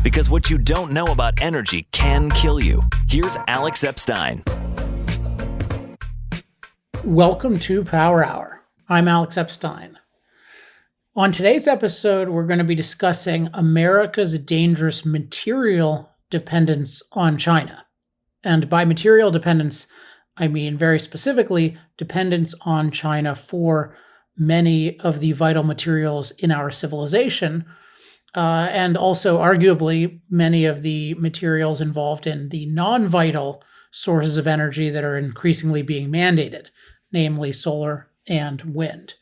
Because what you don't know about energy can kill you. Here's Alex Epstein. Welcome to Power Hour. I'm Alex Epstein. On today's episode, we're going to be discussing America's dangerous material dependence on China. And by material dependence, I mean very specifically dependence on China for many of the vital materials in our civilization, and also arguably many of the materials involved in the non-vital sources of energy that are increasingly being mandated, namely solar and wind.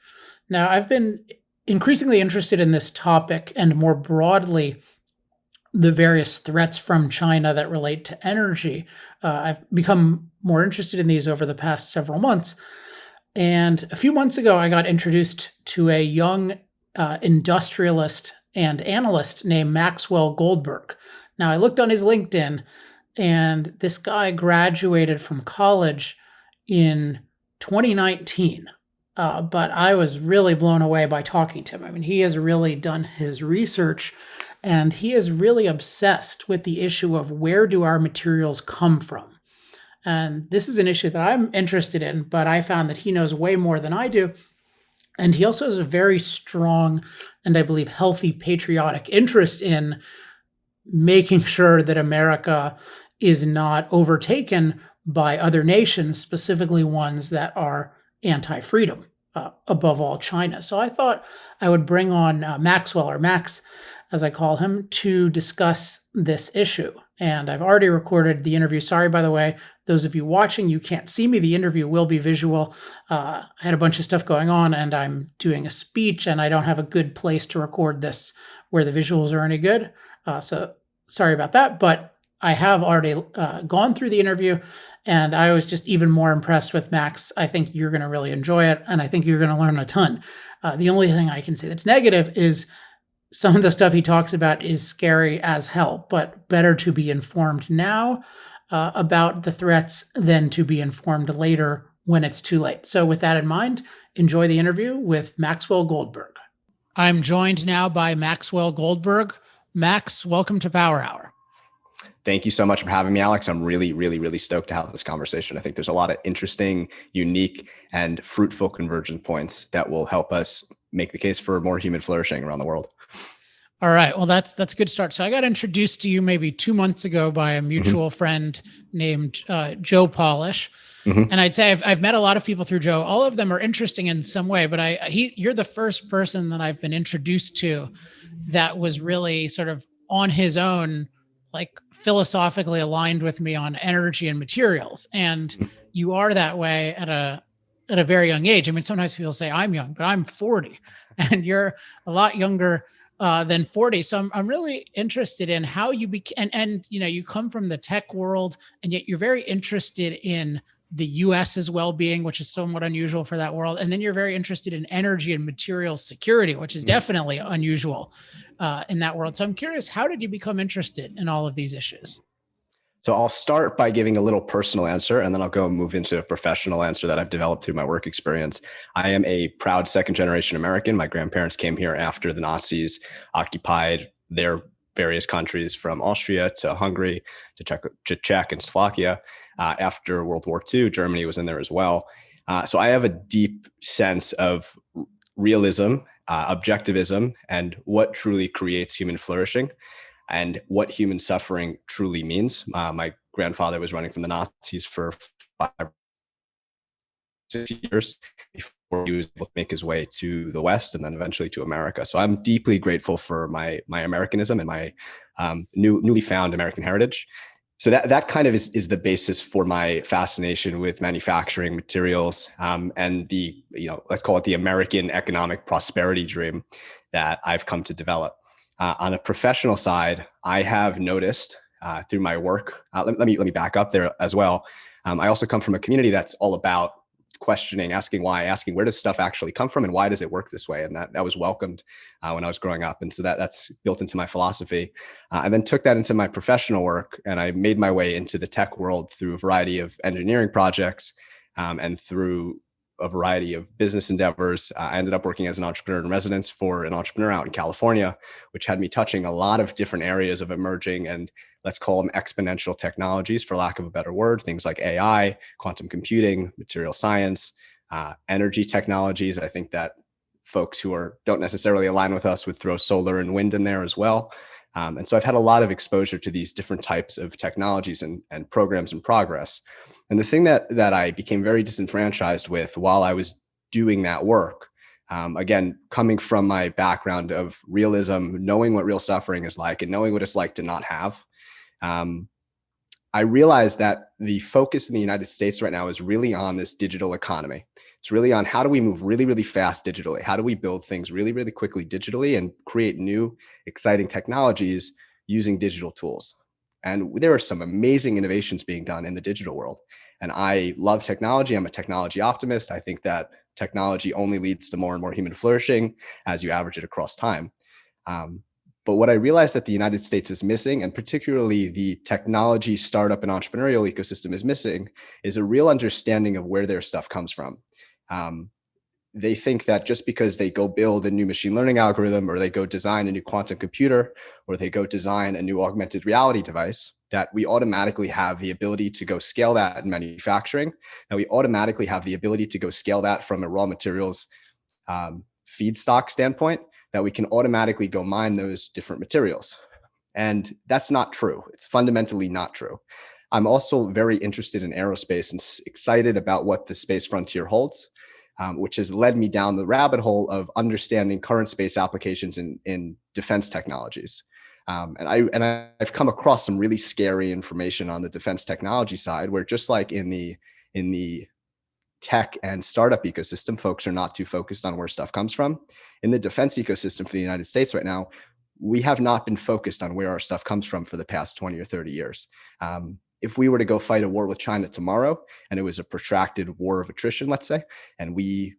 Now, I've been increasingly interested in this topic and more broadly the various threats from China that relate to energy. I've become more interested in these over the past several months. And a few months ago, I got introduced to a young industrialist and analyst named Maxwell Goldberg. Now, I looked on his LinkedIn, and this guy graduated from college in 2019. But I was really blown away by talking to him. I mean, he has really done his research, and he is really obsessed with the issue of where do our materials come from. And this is an issue that I'm interested in, but I found that he knows way more than I do. And he also has a very strong and I believe healthy patriotic interest in making sure that America is not overtaken by other nations, specifically ones that are anti-freedom, above all China. So I thought I would bring on Maxwell, or Max, as I call him, to discuss this issue. And I've already recorded the interview. Sorry, by the way, those of you watching, you can't see me. The interview will be visual. I had a bunch of stuff going on, and I'm doing a speech, and I don't have a good place to record this where the visuals are any good. So sorry about that, but I have already gone through the interview, and I was just even more impressed with Max. I think you're going to really enjoy it, and I think you're going to learn a ton. The only thing I can say that's negative is some of the stuff he talks about is scary as hell, but better to be informed now about the threats than to be informed later when it's too late. So with that in mind, enjoy the interview with Maxwell Goldberg. I'm joined now by Maxwell Goldberg. Max, welcome to Power Hour. Thank you so much for having me, Alex. I'm really stoked to have this conversation. I think there's a lot of interesting, unique, and fruitful convergent points that will help us make the case for more human flourishing around the world. All right. Well, that's a good start. So I got introduced to you maybe 2 months ago by a mutual friend named Joe Polish. And I'd say I've met a lot of people through Joe. All of them are interesting in some way, but you're the first person that I've been introduced to that was really sort of on his own, like philosophically aligned with me on energy and materials. And you are that way at a very young age. I mean, sometimes people say I'm young, but I'm 40 and you're a lot younger than 40. So I'm really interested in how you became, and you know, you come from the tech world, and yet you're very interested in the US's well-being, which is somewhat unusual for that world. And then you're very interested in energy and material security, which is definitely unusual in that world. So I'm curious, how did you become interested in all of these issues? So I'll start by giving a little personal answer, and then I'll go move into a professional answer that I've developed through my work experience. I am a proud second-generation American. My grandparents came here after the Nazis occupied their various countries, from Austria to Hungary to Czech and Slovakia. After World War II, Germany was in there as well. So I have a deep sense of realism, objectivism, and what truly creates human flourishing, and what human suffering truly means. My grandfather was running from the Nazis for 5-6 years before he was able to make his way to the West and then eventually to America. So I'm deeply grateful for my Americanism and my newly found American heritage. So that kind of is the basis for my fascination with manufacturing materials, and the, let's call it the American economic prosperity dream that I've come to develop. On a professional side, I have noticed through my work, let me back up there as well. I also come from a community that's all about questioning, asking why, asking where does stuff actually come from and why does it work this way? And that was welcomed when I was growing up. And so that's built into my philosophy. I then took that into my professional work, and I made my way into the tech world through a variety of engineering projects and through a variety of business endeavors. I ended up working as an entrepreneur in residence for an entrepreneur out in California, which had me touching a lot of different areas of emerging and let's call them exponential technologies, for lack of a better word, things like AI, quantum computing, material science, energy technologies. I think that folks who don't necessarily align with us would throw solar and wind in there as well. And so I've had a lot of exposure to these different types of technologies and programs in progress. And the thing that I became very disenfranchised with while I was doing that work, again, coming from my background of realism, knowing what real suffering is like and knowing what it's like to not have, I realized that the focus in the United States right now is really on this digital economy. It's really on how do we move really, really fast digitally? How do we build things really, really quickly digitally and create new, exciting technologies using digital tools? And there are some amazing innovations being done in the digital world. And I love technology. I'm a technology optimist. I think that technology only leads to more and more human flourishing as you average it across time. But what I realized that the United States is missing, and particularly the technology startup and entrepreneurial ecosystem is missing, is a real understanding of where their stuff comes from. They think that just because they go build a new machine learning algorithm, or they go design a new quantum computer, or they go design a new augmented reality device, that we automatically have the ability to go scale that in manufacturing, that we automatically have the ability to go scale that from a raw materials feedstock standpoint, that we can automatically go mine those different materials. And that's not true. It's fundamentally not true. I'm also very interested in aerospace and excited about what the space frontier holds, which has led me down the rabbit hole of understanding current space applications in defense technologies. And I've come across some really scary information on the defense technology side, where just like in the tech and startup ecosystem, folks are not too focused on where stuff comes from. In the defense ecosystem for the United States right now, we have not been focused on where our stuff comes from for the past 20 or 30 years. If we were to go fight a war with China tomorrow, and it was a protracted war of attrition, let's say, and we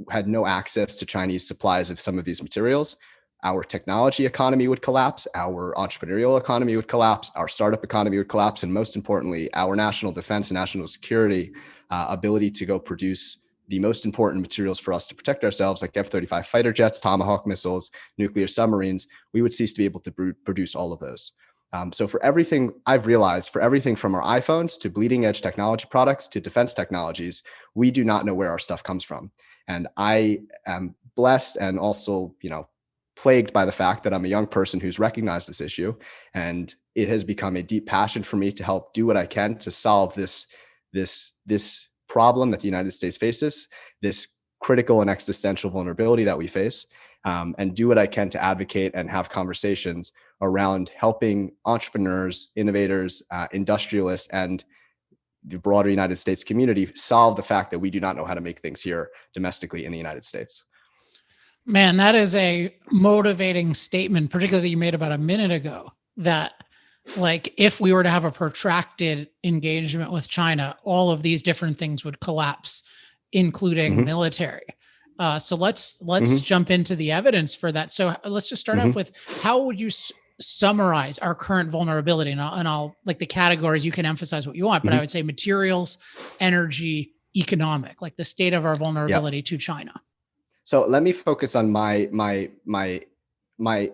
had no access to Chinese supplies of some of these materials, our technology economy would collapse, our entrepreneurial economy would collapse, our startup economy would collapse, and most importantly, our national defense and national security ability to go produce the most important materials for us to protect ourselves, like F-35 fighter jets, Tomahawk missiles, nuclear submarines, we would cease to be able to produce all of those. So for everything I've realized, for everything from our iPhones to bleeding edge technology products to defense technologies, we do not know where our stuff comes from. And I am blessed and also, plagued by the fact that I'm a young person who's recognized this issue. And it has become a deep passion for me to help do what I can to solve this problem that the United States faces, this critical and existential vulnerability that we face, and do what I can to advocate and have conversations around helping entrepreneurs, innovators, industrialists, and the broader United States community solve the fact that we do not know how to make things here domestically in the United States. Man, that is a motivating statement, particularly that you made about a minute ago, that like if we were to have a protracted engagement with China, all of these different things would collapse, including military. So let's jump into the evidence for that. So let's just start off with, how would you summarize our current vulnerability? And I'll like the categories, you can emphasize what you want, but I would say materials, energy, economic, like the state of our vulnerability to China. So let me focus on my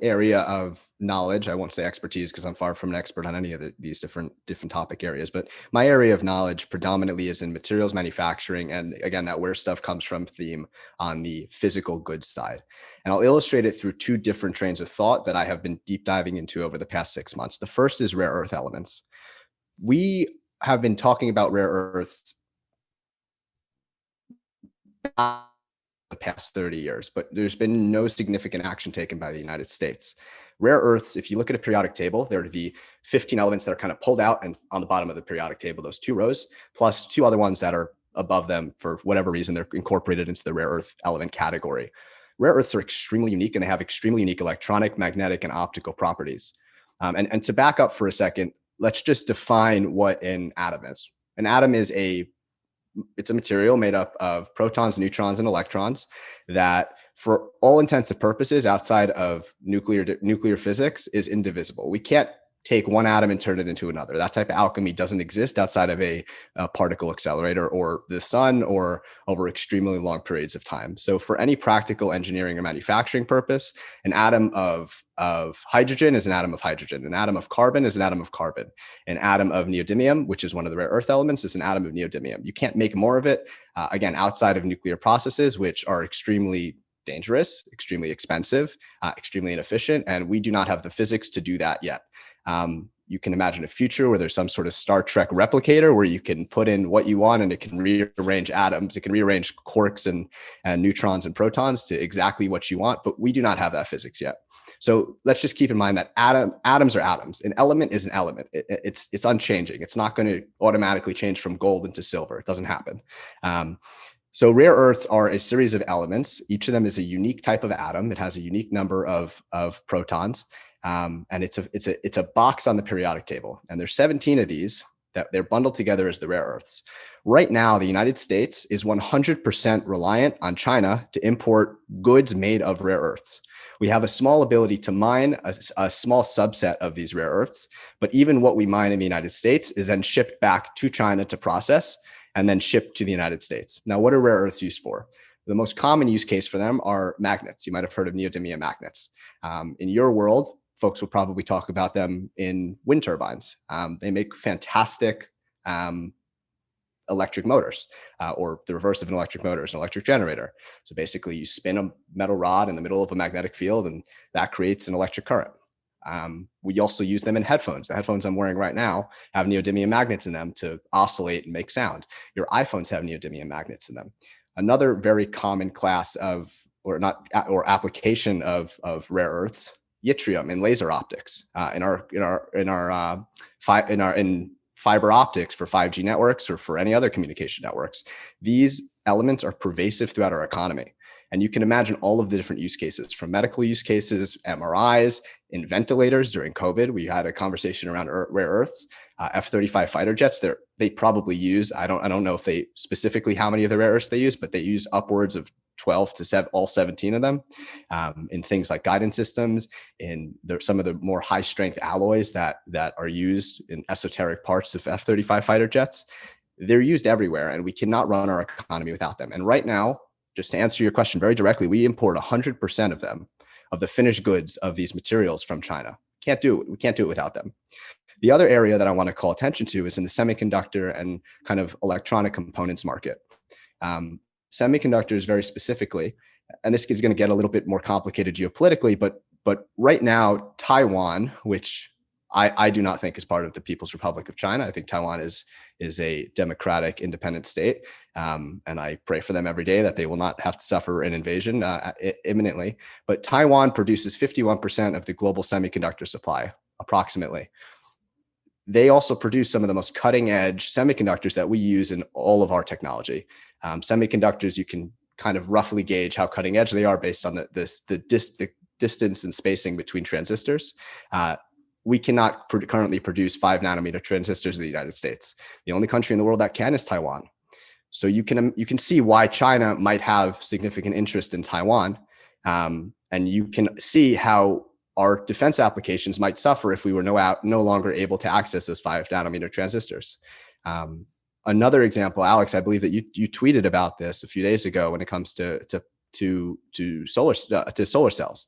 area of knowledge. I won't say expertise because I'm far from an expert on any of these different topic areas, but my area of knowledge predominantly is in materials manufacturing. And again, that where stuff comes from theme on the physical goods side. And I'll illustrate it through two different trains of thought that I have been deep diving into over the past 6 months. The first is rare earth elements. We have been talking about rare earths the past 30 years, but there's been no significant action taken by the United States. Rare earths, if you look at a periodic table, there are the 15 elements that are kind of pulled out and on the bottom of the periodic table, those two rows, plus two other ones that are above them for whatever reason, they're incorporated into the rare earth element category. Rare earths are extremely unique and they have extremely unique electronic, magnetic, and optical properties. And to back up for a second, let's just define what an atom is. An atom is it's a material made up of protons, neutrons, and electrons that, for all intents and purposes, outside of nuclear physics, is indivisible. We can't take one atom and turn it into another. That type of alchemy doesn't exist outside of a particle accelerator or the sun or over extremely long periods of time. So for any practical engineering or manufacturing purpose, an atom of hydrogen is an atom of hydrogen. An atom of carbon is an atom of carbon. An atom of neodymium, which is one of the rare earth elements, is an atom of neodymium. You can't make more of it, again, outside of nuclear processes, which are extremely dangerous, extremely expensive, extremely inefficient, and we do not have the physics to do that yet. You can imagine a future where there's some sort of Star Trek replicator where you can put in what you want and it can rearrange atoms. It can rearrange quarks and neutrons and protons to exactly what you want, but we do not have that physics yet. So let's just keep in mind that atoms are atoms. An element is an element. It's unchanging. It's not going to automatically change from gold into silver. It doesn't happen. So rare earths are a series of elements. Each of them is a unique type of atom. It has a unique number of protons. And it's a box on the periodic table. And there's 17 of these that they're bundled together as the rare earths. Right now, the United States is 100% reliant on China to import goods made of rare earths. We have a small ability to mine a small subset of these rare earths, but even what we mine in the United States is then shipped back to China to process and then shipped to the United States. Now, what are rare earths used for? The most common use case for them are magnets. You might have heard of neodymium magnets. In your world, folks will probably talk about them in wind turbines. They make fantastic electric motors, or the reverse of an electric motor is an electric generator. So basically you spin a metal rod in the middle of a magnetic field and that creates an electric current. We also use them in headphones. The headphones I'm wearing right now have neodymium magnets in them to oscillate and make sound. Your iPhones have neodymium magnets in them. Another very common class or application of rare earths, yttrium in laser optics, in fiber optics for 5G networks or for any other communication networks. These elements are pervasive throughout our economy. And you can imagine all of the different use cases, from medical use cases, MRIs, in ventilators. During COVID, we had a conversation around rare earths. F-35 fighter jets, they probably use, I don't know if they specifically how many of the rare earths they use, but they use upwards of 12 to all 17 of them in things like guidance systems, some of the more high strength alloys that are used in esoteric parts of F-35 fighter jets. They're used everywhere, and we cannot run our economy without them. And right now, just to answer your question very directly, we import 100% of them, of the finished goods of these materials from China. Can't do it. We can't do it without them. The other area that I want to call attention to is in the semiconductor and kind of electronic components market. Semiconductors very specifically, and this is going to get a little bit more complicated geopolitically, but right now, Taiwan, which I do not think is part of the People's Republic of China. I think Taiwan is a democratic, independent state. And I pray for them every day that they will not have to suffer an invasion imminently. But Taiwan produces 51% of the global semiconductor supply, approximately. They also produce some of the most cutting edge semiconductors that we use in all of our technology. Semiconductors, you can kind of roughly gauge how cutting edge they are based on the distance and spacing between transistors. We cannot currently produce 5 nanometer transistors in the United States. The only country in the world that can is Taiwan. So you can see why China might have significant interest in Taiwan. And you can see how our defense applications might suffer if we were no longer able to access those 5 nanometer transistors. Another example, Alex, I believe that you tweeted about this a few days ago when it comes to solar cells.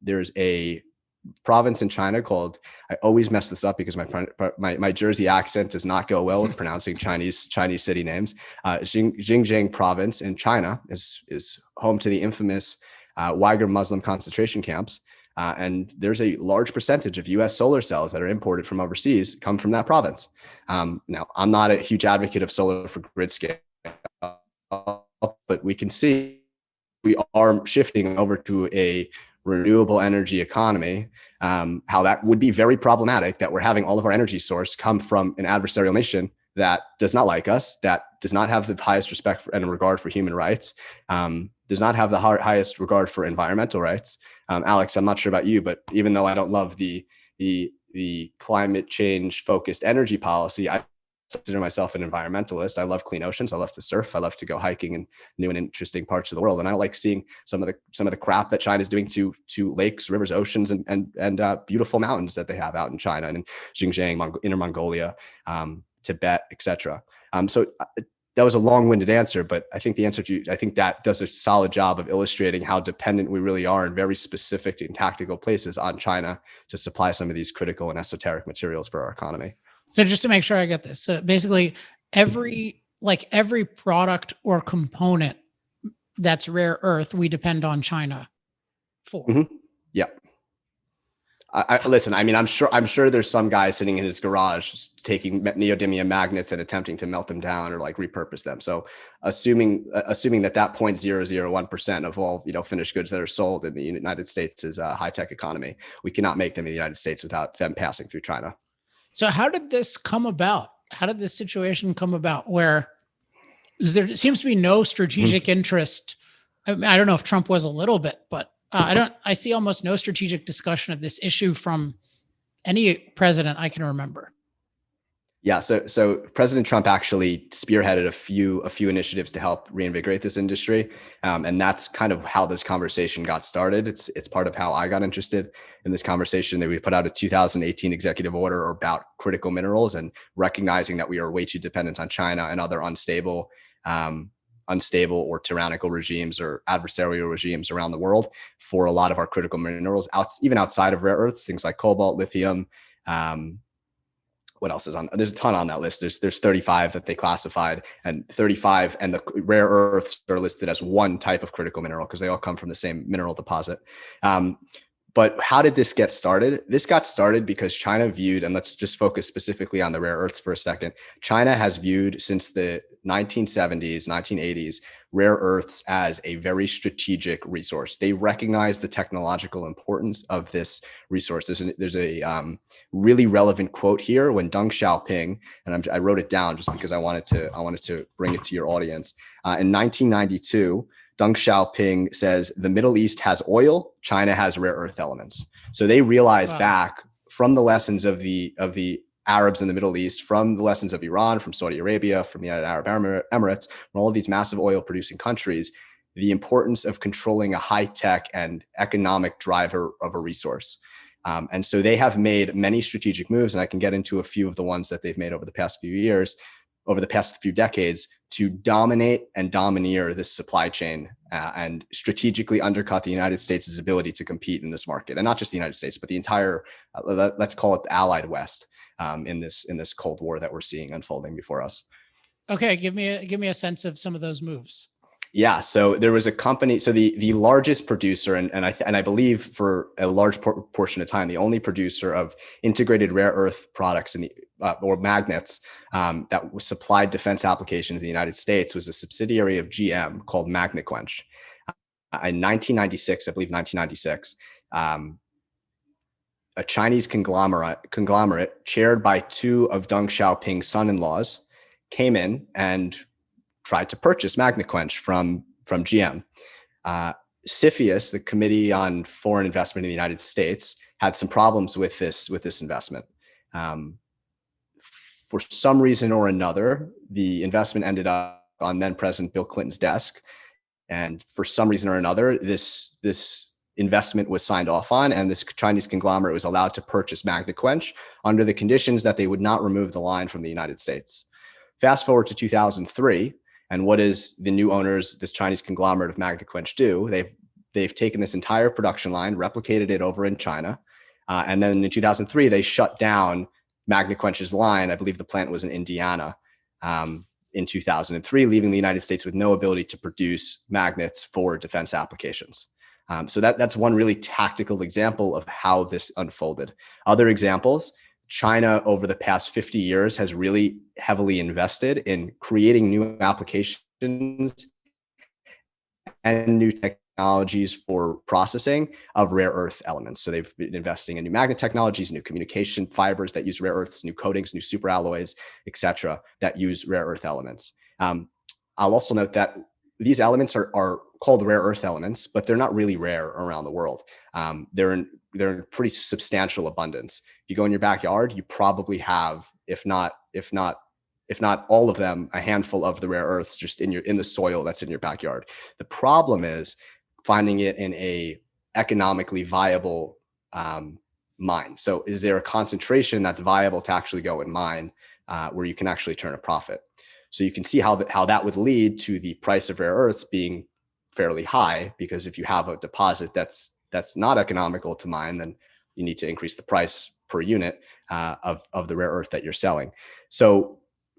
There's a province in China called, I always mess this up because my Jersey accent does not go well with pronouncing Chinese city names. Xinjiang province in China is home to the infamous Uyghur Muslim concentration camps. And there's a large percentage of US solar cells that are imported from overseas come from that province. Now, I'm not a huge advocate of solar for grid scale, but we can see we are shifting over to a renewable energy economy, how that would be very problematic, that we're having all of our energy source come from an adversarial nation that does not like us, that does not have the highest respect and regard for human rights, does not have the highest regard for environmental rights. Alex, I'm not sure about you, but even though I don't love the climate change focused energy policy, I consider myself an environmentalist. I love clean oceans. I love to surf. I love to go hiking in new and interesting parts of the world. And I don't like seeing some of the crap that China is doing to lakes, rivers, oceans, and beautiful mountains that they have out in China and in Xinjiang, Inner Mongolia, Tibet, etc. So that was a long-winded answer, but I think I think that does a solid job of illustrating how dependent we really are in very specific and tactical places on China to supply some of these critical and esoteric materials for our economy. So just to make sure I get this, so basically every product or component that's rare earth, we depend on China for. Mm-hmm. Yeah. Listen, I mean, I'm sure there's some guy sitting in his garage taking neodymium magnets and attempting to melt them down or like repurpose them. So assuming that 0.001% of all, finished goods that are sold in the United States is a high-tech economy, we cannot make them in the United States without them passing through China. So how did this come about? How did this situation come about where there seems to be no strategic interest? I don't know if Trump was a little bit, but I see almost no strategic discussion of this issue from any president I can remember. Yeah, so President Trump actually spearheaded a few initiatives to help reinvigorate this industry, and that's kind of how this conversation got started. It's part of how I got interested in this conversation. That we put out a 2018 executive order about critical minerals and recognizing that we are way too dependent on China and other unstable or tyrannical regimes or adversarial regimes around the world for a lot of our critical minerals, even outside of rare earths, things like cobalt, lithium. What else is on? There's a ton on that list. There's 35 that they classified, and 35 and the rare earths are listed as one type of critical mineral because they all come from the same mineral deposit. But how did this get started? This got started because China viewed, and let's just focus specifically on the rare earths for a second. China has viewed since the 1970s, 1980s, rare earths as a very strategic resource. They recognize the technological importance of this resource. There's a really relevant quote here when Deng Xiaoping, and I wrote it down just because I wanted to bring it to your audience. In 1992, Deng Xiaoping says, the Middle East has oil, China has rare earth elements. So they realized back from the lessons of the Arabs in the Middle East, from the lessons of Iran, from Saudi Arabia, from the United Arab Emirates, from all of these massive oil producing countries, the importance of controlling a high tech and economic driver of a resource. And so they have made many strategic moves, and I can get into a few of the ones that they've made over the past few years, over the past few decades, to dominate and domineer this supply chain and strategically undercut the United States' ability to compete in this market. And not just the United States, but the entire, let's call it the Allied West in this Cold War that we're seeing unfolding before us. Okay, give me a sense of some of those moves. Yeah, so there was a company. So the largest producer, and I believe for a large portion of time, the only producer of integrated rare earth products in the or magnets that was supplied defense applications in the United States was a subsidiary of GM called Magnequench. In 1996, I believe 1996, a Chinese conglomerate chaired by two of Deng Xiaoping's son-in-laws came in and tried to purchase Magnequench from GM. CFIUS, the Committee on Foreign Investment in the United States, had some problems with this investment. For some reason or another, the investment ended up on then President Bill Clinton's desk, and for some reason or another, this investment was signed off on, and this Chinese conglomerate was allowed to purchase Magnequench under the conditions that they would not remove the line from the United States. Fast forward to 2003. And what does the new owners, this Chinese conglomerate of Magnequench, do? They've taken this entire production line, replicated it over in China, and then in 2003 they shut down Magnequench's line. I believe the plant was in Indiana in 2003, leaving the United States with no ability to produce magnets for defense applications. So that's one really tactical example of how this unfolded. Other examples. China over the past 50 years has really heavily invested in creating new applications and new technologies for processing of rare earth elements. So they've been investing in new magnet technologies, new communication fibers that use rare earths, new coatings, new superalloys, et cetera, that use rare earth elements. I'll also note that these elements are called rare earth elements, but they're not really rare around the world. They're in pretty substantial abundance. If you go in your backyard, you probably have, if not if not all of them, a handful of the rare earths just in the soil that's in your backyard. The problem is finding it in a economically viable mine. So is there a concentration that's viable to actually go and mine where you can actually turn a profit? So you can see how that would lead to the price of rare earths being fairly high, because if you have a deposit that's not economical to mine, then you need to increase the price per unit of the rare earth that you're selling. So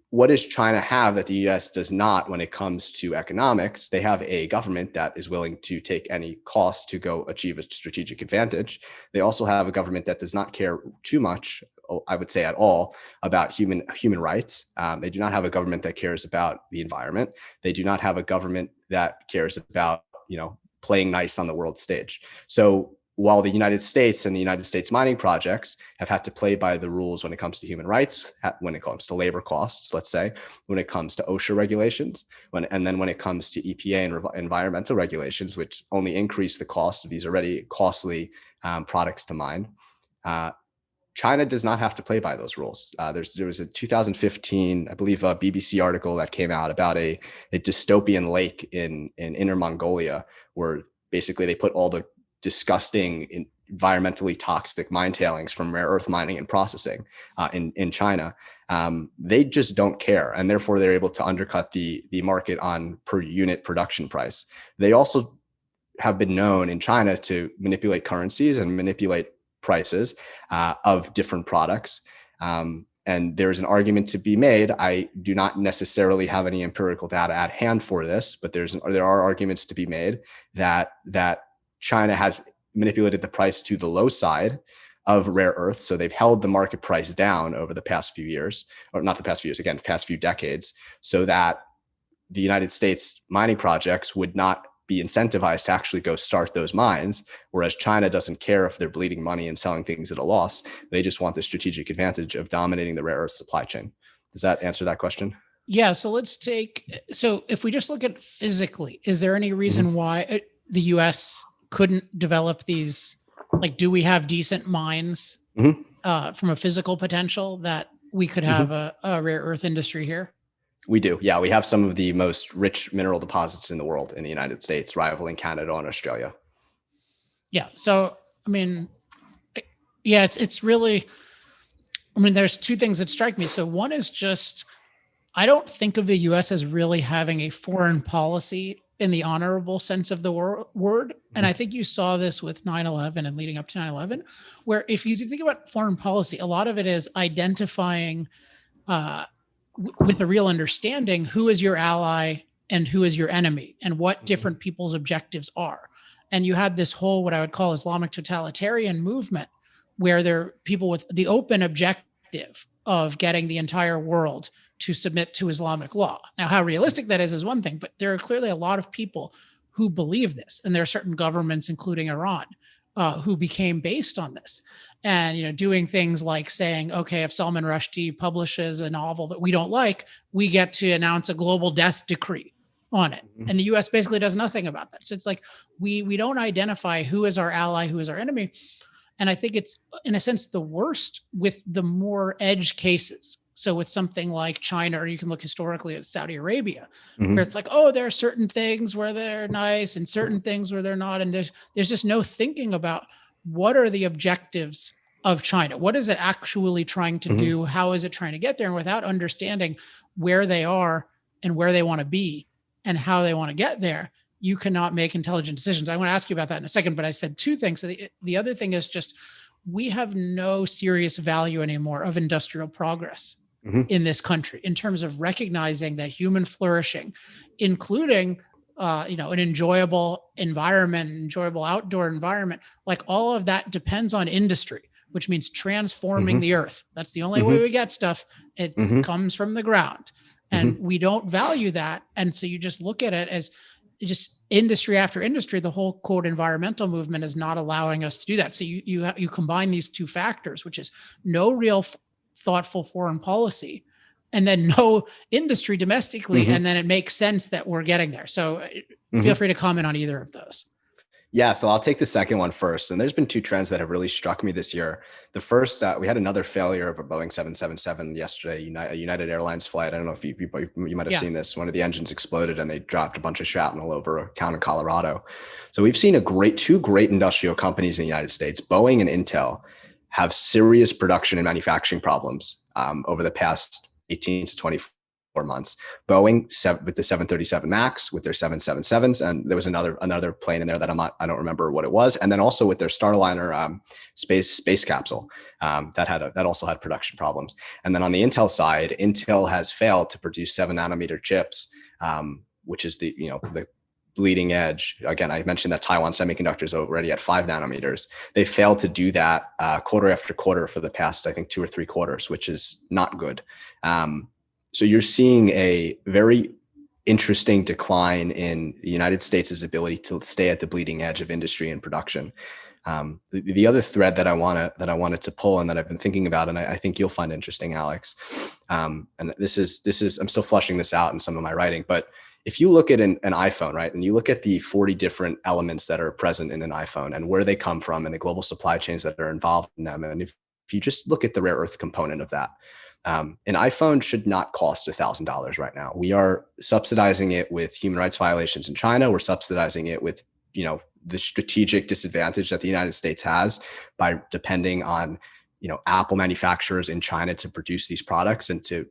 what does China have that the US does not when it comes to economics? They have a government that is willing to take any cost to go achieve a strategic advantage. They also have a government that does not care too much, I would say at all, about human rights. They do not have a government that cares about the environment. They do not have a government that cares about, playing nice on the world stage. So while the United States and the United States mining projects have had to play by the rules when it comes to human rights, when it comes to labor costs, let's say, when it comes to OSHA regulations, and then when it comes to EPA and environmental regulations, which only increase the cost of these already costly products to mine, China does not have to play by those rules. There was a 2015, I believe, a BBC article that came out about a dystopian lake in Inner Mongolia, where basically they put all the disgusting, environmentally toxic mine tailings from rare earth mining and processing in China. They just don't care, and therefore they're able to undercut the market on per unit production price. They also have been known in China to manipulate currencies and manipulate prices of different products. And there's an argument to be made. I do not necessarily have any empirical data at hand for this, but there are arguments to be made that China has manipulated the price to the low side of rare earths. So they've held the market price down over the past few years, or not the past few years, again, past few decades, so that the United States mining projects would not be incentivized to actually go start those mines, whereas China doesn't care if they're bleeding money and selling things at a loss. They just want the strategic advantage of dominating the rare earth supply chain. Does that answer that question? Yeah. So if we just look at physically, is there any reason why the US couldn't develop these? Like, do we have decent mines from a physical potential that we could have a rare earth industry here? We do. Yeah, we have some of the most rich mineral deposits in the world in the United States, rivaling Canada and Australia. Yeah. So, it's really, there's two things that strike me. So one is just, I don't think of the US as really having a foreign policy in the honorable sense of the word. And I think you saw this with 9/11 and leading up to 9/11, where if you think about foreign policy, a lot of it is identifying with a real understanding who is your ally and who is your enemy and what different people's objectives are. And you had this whole, what I would call Islamic totalitarian movement, where there are people with the open objective of getting the entire world to submit to Islamic law. Now, how realistic that is one thing, but there are clearly a lot of people who believe this. And there are certain governments, including Iran, who became based on this. And, doing things like saying, okay, if Salman Rushdie publishes a novel that we don't like, we get to announce a global death decree on it. And the US basically does nothing about that. So it's like, we don't identify who is our ally, who is our enemy. And I think it's, in a sense, the worst with the more edge cases. So with something like China, or you can look historically at Saudi Arabia, where it's like, oh, there are certain things where they're nice and certain things where they're not. And there's just no thinking about what are the objectives of China? What is it actually trying to do? How is it trying to get there? And without understanding where they are and where they want to be and how they want to get there, you cannot make intelligent decisions. I want to ask you about that in a second, but I said two things. So the other thing is just, we have no serious value anymore of industrial progress in this country in terms of recognizing that human flourishing, including an enjoyable environment, enjoyable outdoor environment, like all of that depends on industry, which means transforming the earth. That's the only way we get stuff. It comes from the ground, and we don't value that. And so you just look at it as just industry after industry. The whole quote environmental movement is not allowing us to do that. So you combine these two factors, which is no real thoughtful foreign policy, and then no industry domestically. And then it makes sense that we're getting there. So feel free to comment on either of those. Yeah, so I'll take the second one first. And there's been two trends that have really struck me this year. The first, we had another failure of a Boeing 777 yesterday, a United Airlines flight. I don't know if you might have Yeah. seen this. One of the engines exploded and they dropped a bunch of shrapnel over a town in Colorado. So we've seen two great industrial companies in the United States, Boeing and Intel, have serious production and manufacturing problems over the past 18 to 24 months. Boeing with the 737 Max, with their 777s, and there was another plane in there that I don't remember what it was, and then also with their Starliner space capsule that also had production problems. And then on the Intel side, Intel has failed to produce 7-nanometer chips, which is the bleeding edge. Again, I mentioned that Taiwan Semiconductor is already at 5 nanometers. They failed to do that quarter after quarter for the past, I think, 2 or 3 quarters, which is not good. So you're seeing a very interesting decline in the United States' ability to stay at the bleeding edge of industry and production. The other thread that I wanted to pull and that I've been thinking about, and I think you'll find interesting, Alex, and this is I'm still flushing this out in some of my writing, but if you look at an iPhone, right, and you look at the 40 different elements that are present in an iPhone and where they come from and the global supply chains that are involved in them, and if you just look at the rare earth component of that, an iPhone should not cost $1,000 right now. We are subsidizing it with human rights violations in China. We're subsidizing it with, the strategic disadvantage that the United States has by depending on, Apple manufacturers in China to produce these products and to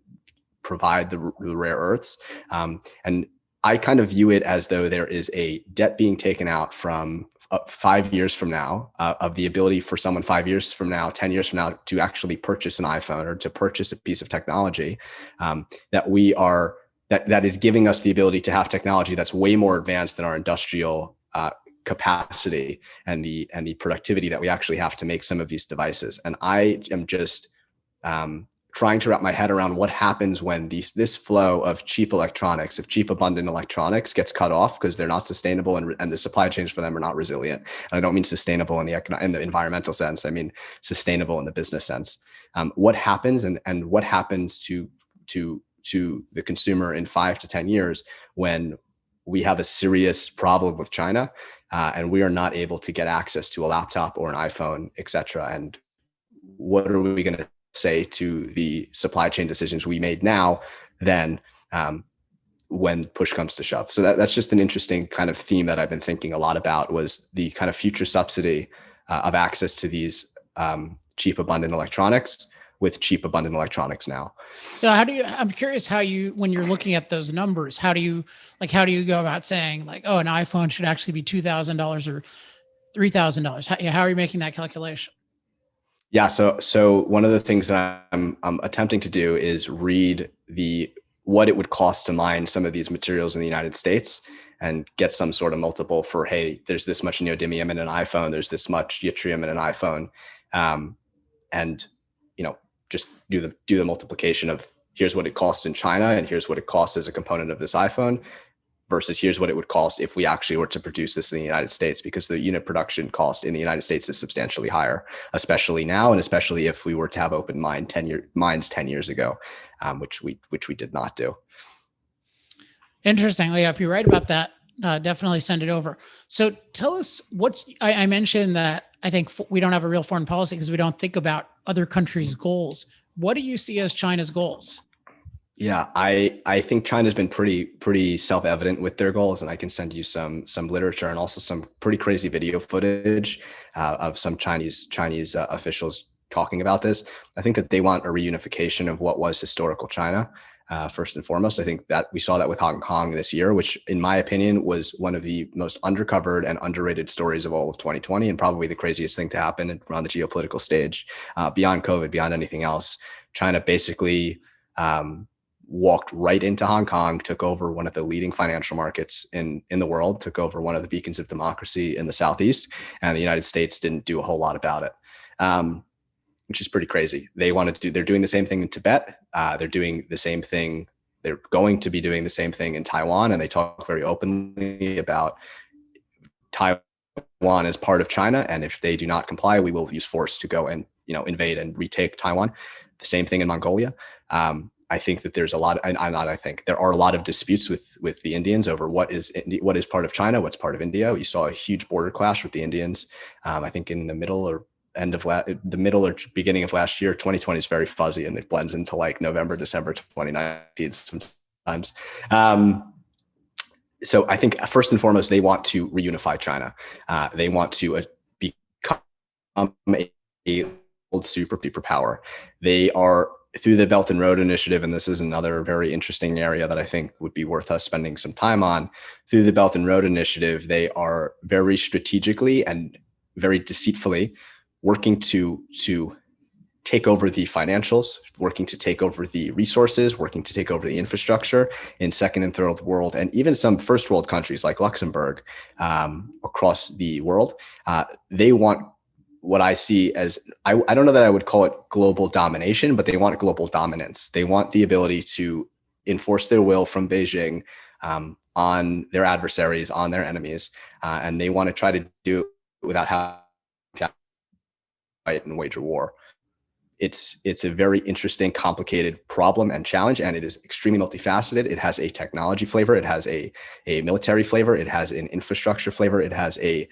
provide the rare earths. And I kind of view it as though there is a debt being taken out from 5 years from now, of the ability for someone 5 years from now, 10 years from now, to actually purchase an iPhone or to purchase a piece of technology that is giving us the ability to have technology that's way more advanced than our industrial capacity and the productivity that we actually have to make some of these devices. And I am just trying to wrap my head around what happens when this flow of cheap electronics, of cheap abundant electronics, gets cut off because they're not sustainable and the supply chains for them are not resilient. And I don't mean sustainable in the environmental sense. I mean sustainable in the business sense. What happens and what happens to the consumer in 5 to 10 years when we have a serious problem with China and we are not able to get access to a laptop or an iPhone, et cetera? And what are we going to say to the supply chain decisions we made now then when push comes to shove? So that's just an interesting kind of theme that I've been thinking a lot about, was the kind of future subsidy of access to these cheap abundant electronics with cheap abundant electronics now. So I'm curious how when you're looking at those numbers, how do you go about saying like, oh, an iPhone should actually be $2,000 or $3,000? How are you making that calculation? Yeah. So one of the things that I'm attempting to do is read what it would cost to mine some of these materials in the United States and get some sort of multiple for, hey, there's this much neodymium in an iPhone, there's this much yttrium in an iPhone. And, just do the multiplication of here's what it costs in China and here's what it costs as a component of this iPhone versus here's what it would cost if we actually were to produce this in the United States, because the unit production cost in the United States is substantially higher, especially now, and especially if we were to have open mines 10 years ago, which we did not do. Interesting. Yeah, if you're right about that, definitely send it over. So tell us I mentioned that I think we don't have a real foreign policy because we don't think about other countries' goals. What do you see as China's goals? Yeah, I think China's been pretty self-evident with their goals, and I can send you some literature and also some pretty crazy video footage of some Chinese officials talking about this. I think that they want a reunification of what was historical China. First and foremost, I think that we saw that with Hong Kong this year, which in my opinion was one of the most undercovered and underrated stories of all of 2020, and probably the craziest thing to happen around the geopolitical stage, beyond COVID, beyond anything else. China basically walked right into Hong Kong, took over one of the leading financial markets in the world, took over one of the beacons of democracy in the Southeast, and the United States didn't do a whole lot about it. Which is pretty crazy. They're doing the same thing in Tibet. They're doing the same thing. They're going to be doing the same thing in Taiwan. And they talk very openly about Taiwan as part of China. And if they do not comply, we will use force to go and, invade and retake Taiwan. The same thing in Mongolia. I think that there's a lot. I think there are a lot of disputes with the Indians over what is part of China, what's part of India. You saw a huge border clash with the Indians. I think in the middle or beginning of last year. 2020 is very fuzzy and it blends into like November, December 2019 sometimes. So I think first and foremost, they want to reunify China. They want to become a old superpower. They are through the Belt and Road Initiative, and this is another very interesting area that I think would be worth us spending some time on. Through the Belt and Road Initiative, they are very strategically and very deceitfully working to take over the financials, working to take over the resources, working to take over the infrastructure in second and third world, and even some first world countries like Luxembourg across the world. They want what I see as, I don't know that I would call it global domination, but they want global dominance. They want the ability to enforce their will from Beijing on their adversaries, on their enemies, and they want to try to do it without having to fight and wage a war. It's a very interesting, complicated problem and challenge, and it is extremely multifaceted. It has a technology flavor, it has a military flavor, it has an infrastructure flavor, it has a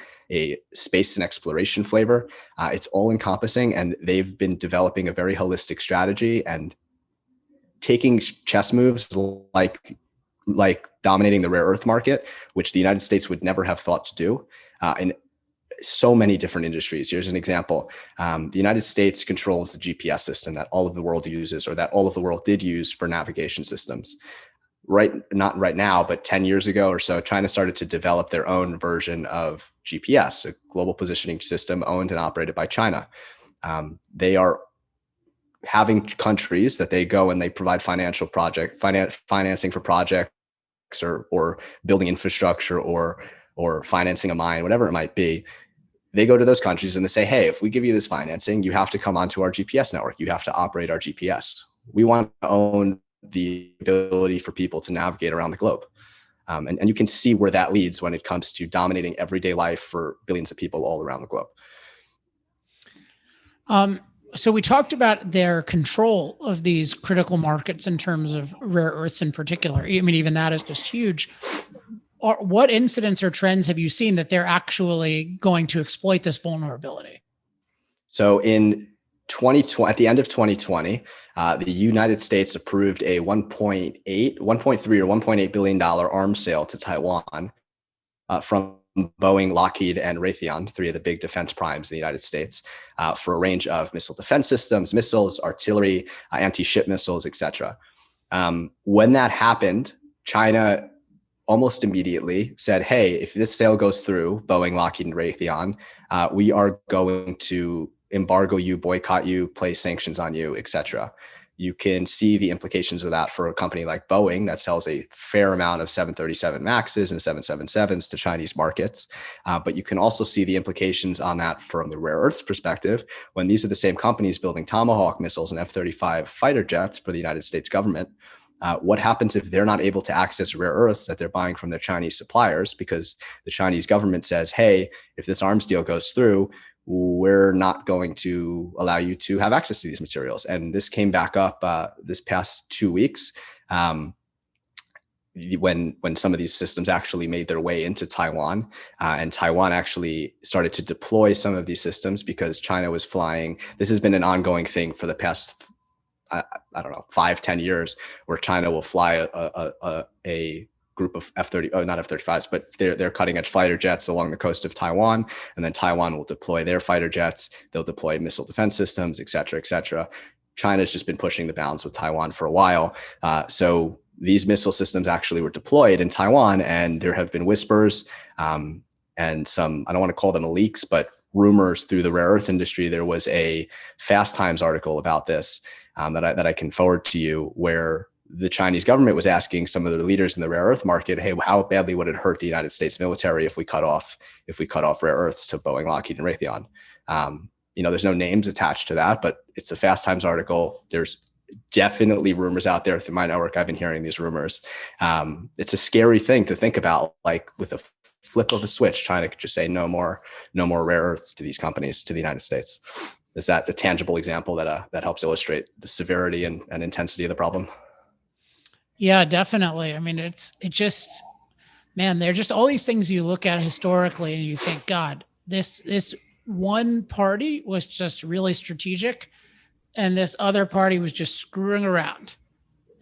space and exploration flavor. It's all encompassing, and they've been developing a very holistic strategy and taking chess moves like dominating the rare earth market, which the United States would never have thought to do, in so many different industries. Here's an example. The United States controls the GPS system that all of the world uses, or that all of the world did use for navigation systems. Not right now, but 10 years ago or so, China started to develop their own version of GPS, a global positioning system owned and operated by China. They are having countries that they go and they provide financing for projects or building infrastructure or financing a mine, whatever it might be. They go to those countries and they say, hey, if we give you this financing, you have to come onto our GPS network. You have to operate our GPS. We want to own the ability for people to navigate around the globe. And you can see where that leads when it comes to dominating everyday life for billions of people all around the globe. So we talked about their control of these critical markets in terms of rare earths in particular. I mean, even that is just huge. What incidents or trends have you seen that they're actually going to exploit this vulnerability? So in 2020, at the end of 2020, the United States approved a $1.3 or $1.8 billion arms sale to Taiwan from Boeing, Lockheed, and Raytheon, three of the big defense primes in the United States, for a range of missile defense systems, missiles, artillery, anti-ship missiles, etc. When that happened, China almost immediately said, hey, if this sale goes through, Boeing, Lockheed, and Raytheon, we are going to embargo you, boycott you, place sanctions on you, etc. You can see the implications of that for a company like Boeing that sells a fair amount of 737 Maxes and 777s to Chinese markets. But you can also see the implications on that from the rare earths perspective, when these are the same companies building Tomahawk missiles and F-35 fighter jets for the United States government. What happens if they're not able to access rare earths that they're buying from their Chinese suppliers because the Chinese government says, hey, if this arms deal goes through, we're not going to allow you to have access to these materials. And this came back up this past 2 weeks when some of these systems actually made their way into Taiwan, and Taiwan actually started to deploy some of these systems because China was flying. This has been an ongoing thing for the past I don't know, 5-10 years, where China will fly a group of not F-35s, but their cutting edge fighter jets along the coast of Taiwan. And then Taiwan will deploy their fighter jets. They'll deploy missile defense systems, et cetera, et cetera. China's just been pushing the bounds with Taiwan for a while. So these missile systems actually were deployed in Taiwan, and there have been whispers and some, I don't want to call them leaks, but rumors through the rare earth industry. There was a Fast Times article about this that I can forward to you, where the Chinese government was asking some of the leaders in the rare earth market, hey, how badly would it hurt the United States military if we cut off rare earths to Boeing, Lockheed, and Raytheon? There's no names attached to that, but it's a Fast Times article. There's definitely rumors out there through my network. I've been hearing these rumors. It's a scary thing to think about, like with a flip of a switch, China could just say no more rare earths to these companies, to the United States. Is that a tangible example that helps illustrate the severity and intensity of the problem? Yeah, definitely. I mean, it just, man, there are just all these things you look at historically and you think, God, this one party was just really strategic and this other party was just screwing around.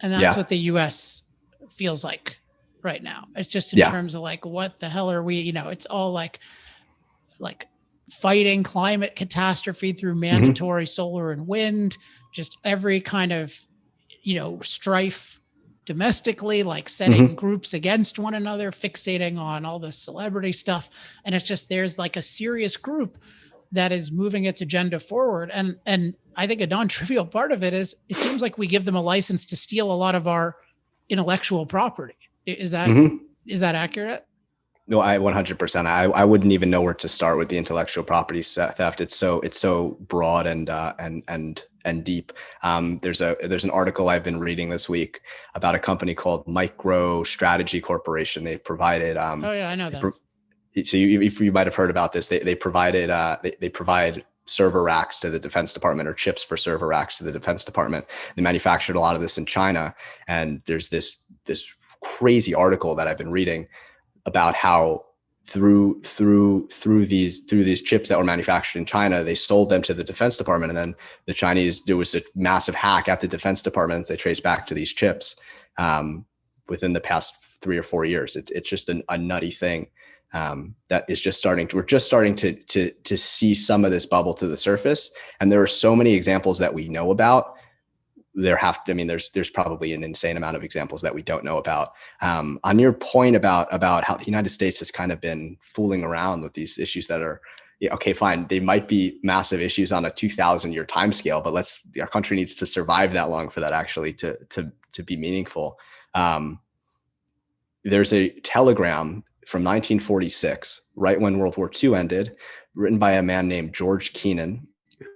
And that's Yeah. what the US feels like right now. It's just in Yeah. terms of like, what the hell are we, it's all like fighting climate catastrophe through Hmm. mandatory solar and wind, just every kind of, strife domestically, like setting Hmm. groups against one another, fixating on all this celebrity stuff. And it's just, there's like a serious group that is moving its agenda forward. And I think a non-trivial part of it is it seems like we give them a license to steal a lot of our intellectual property. Is that Hmm. is that accurate? No, I 100%. I wouldn't even know where to start with the intellectual property theft. It's so broad and deep. There's an article I've been reading this week about a company called Micro Strategy Corporation. They provided Oh yeah, I know them. so if you might have heard about this, they provided they provide server racks to the Defense Department, or chips for server racks to the Defense Department. They manufactured a lot of this in China, and there's this crazy article that I've been reading about how through these chips that were manufactured in China, they sold them to the Defense Department, and then the Chinese, there was a massive hack at the Defense Department. They traced back to these chips within the past 3 or 4 years. It's just a nutty thing that is just starting to. We're just starting to see some of this bubble to the surface, and there are so many examples that we know about. There's probably an insane amount of examples that we don't know about. On your point about how the United States has kind of been fooling around with these issues that are, yeah, okay, fine, they might be massive issues on a 2,000-year time scale, but our country needs to survive that long for that actually to be meaningful. There's a telegram from 1946, right when World War II ended, written by a man named George Kennan,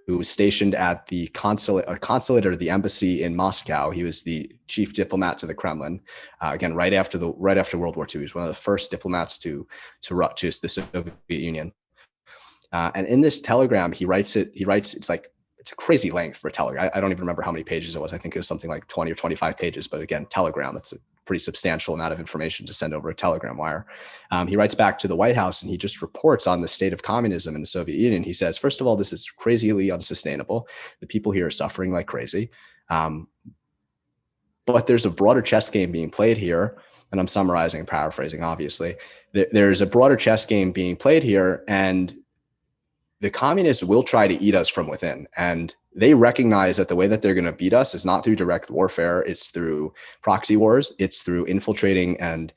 who was stationed at the consulate or the embassy in Moscow. He was the chief diplomat to the Kremlin. Again, right after World War II, he was one of the first diplomats to the Soviet Union. And in this telegram, he writes it's a crazy length for a telegram. I don't even remember how many pages it was. I think it was something like 20 or 25 pages. But again, telegram, that's a pretty substantial amount of information to send over a telegram wire. He writes back to the White House, and he just reports on the state of communism in the Soviet Union. He says, first of all, this is crazily unsustainable. The people here are suffering like crazy. But there's a broader chess game being played here. And I'm summarizing and paraphrasing, obviously. There's a broader chess game being played here, and the communists will try to eat us from within. And they recognize that the way that they're going to beat us is not through direct warfare. It's through proxy wars. It's through infiltrating and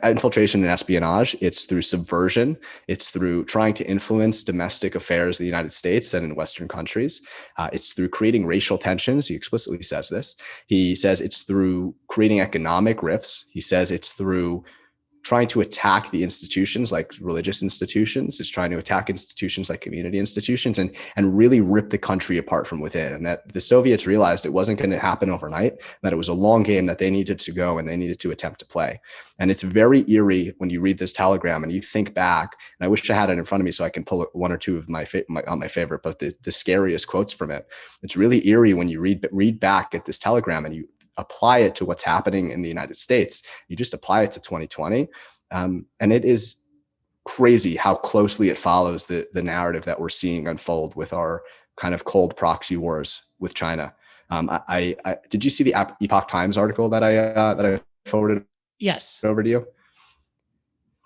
infiltration and espionage. It's through subversion. It's through trying to influence domestic affairs in the United States and in Western countries. It's through creating racial tensions. He explicitly says this. He says it's through creating economic rifts. He says it's through trying to attack the institutions like religious institutions. It's trying to attack institutions like community institutions and really rip the country apart from within. And that the Soviets realized it wasn't going to happen overnight, that it was a long game that they needed to go and they needed to attempt to play. And it's very eerie when you read this telegram and you think back, and I wish I had it in front of me so I can pull one or two of my favorite, but the scariest quotes from it. It's really eerie when you read back at this telegram and you apply it to what's happening in the United States. You just apply it to 2020. And it is crazy how closely it follows the narrative that we're seeing unfold with our kind of cold proxy wars with China. I did you see the Epoch Times article that I forwarded Yes. over to you?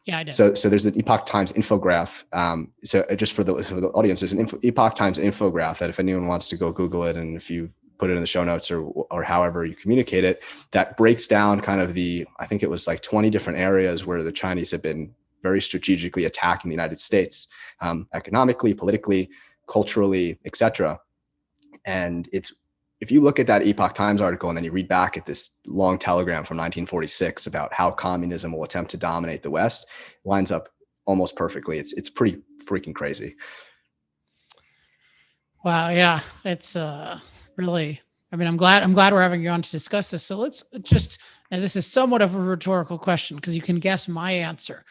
Yeah, I did. So there's an Epoch Times infograph. So just for the audience, there's an Epoch Times infograph that if anyone wants to go Google it, and if you put it in the show notes or however you communicate it, that breaks down kind of I think it was like 20 different areas where the Chinese have been very strategically attacking the United States, economically, politically, culturally, etc. And if you look at that Epoch Times article and then you read back at this long telegram from 1946 about how communism will attempt to dominate the West, it lines up almost perfectly. It's pretty freaking crazy. Wow. Yeah. It's really, I mean, I'm glad we're having you on to discuss this. So let's just, and this is somewhat of a rhetorical question because you can guess my answer,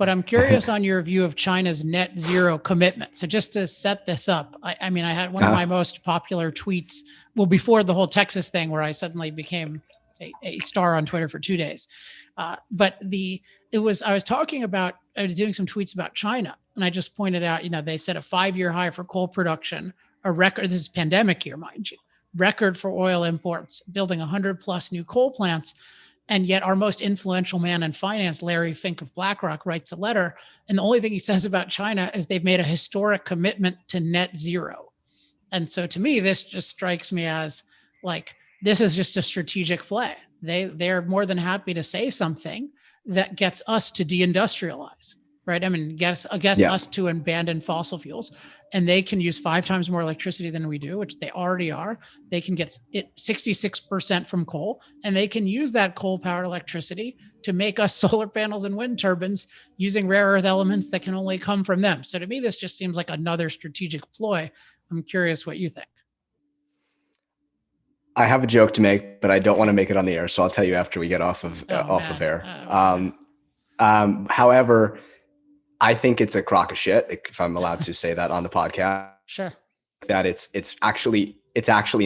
but I'm curious on your view of China's net zero commitment. So just to set this up, I mean, I had one of my most popular tweets, well, before the whole Texas thing where I suddenly became a star on Twitter for 2 days. I was doing some tweets about China, and I just pointed out, they set a 5-year high for coal production, a record, this is pandemic year, mind you, record for oil imports, building 100 plus new coal plants. And yet our most influential man in finance, Larry Fink of BlackRock, writes a letter. And the only thing he says about China is they've made a historic commitment to net zero. And so to me, this just strikes me as like, this is just a strategic play. They're more than happy to say something that gets us to deindustrialize, right? I mean, gets us to abandon fossil fuels, and they can use 5 times more electricity than we do, which they already are. They can get it 66% from coal, and they can use that coal-powered electricity to make us solar panels and wind turbines using rare earth elements that can only come from them. So to me, this just seems like another strategic ploy. I'm curious what you think. I have a joke to make, but I don't want to make it on the air, so I'll tell you after we get off of air. However, I think it's a crock of shit, if I'm allowed to say that on the podcast. Sure. That it's actually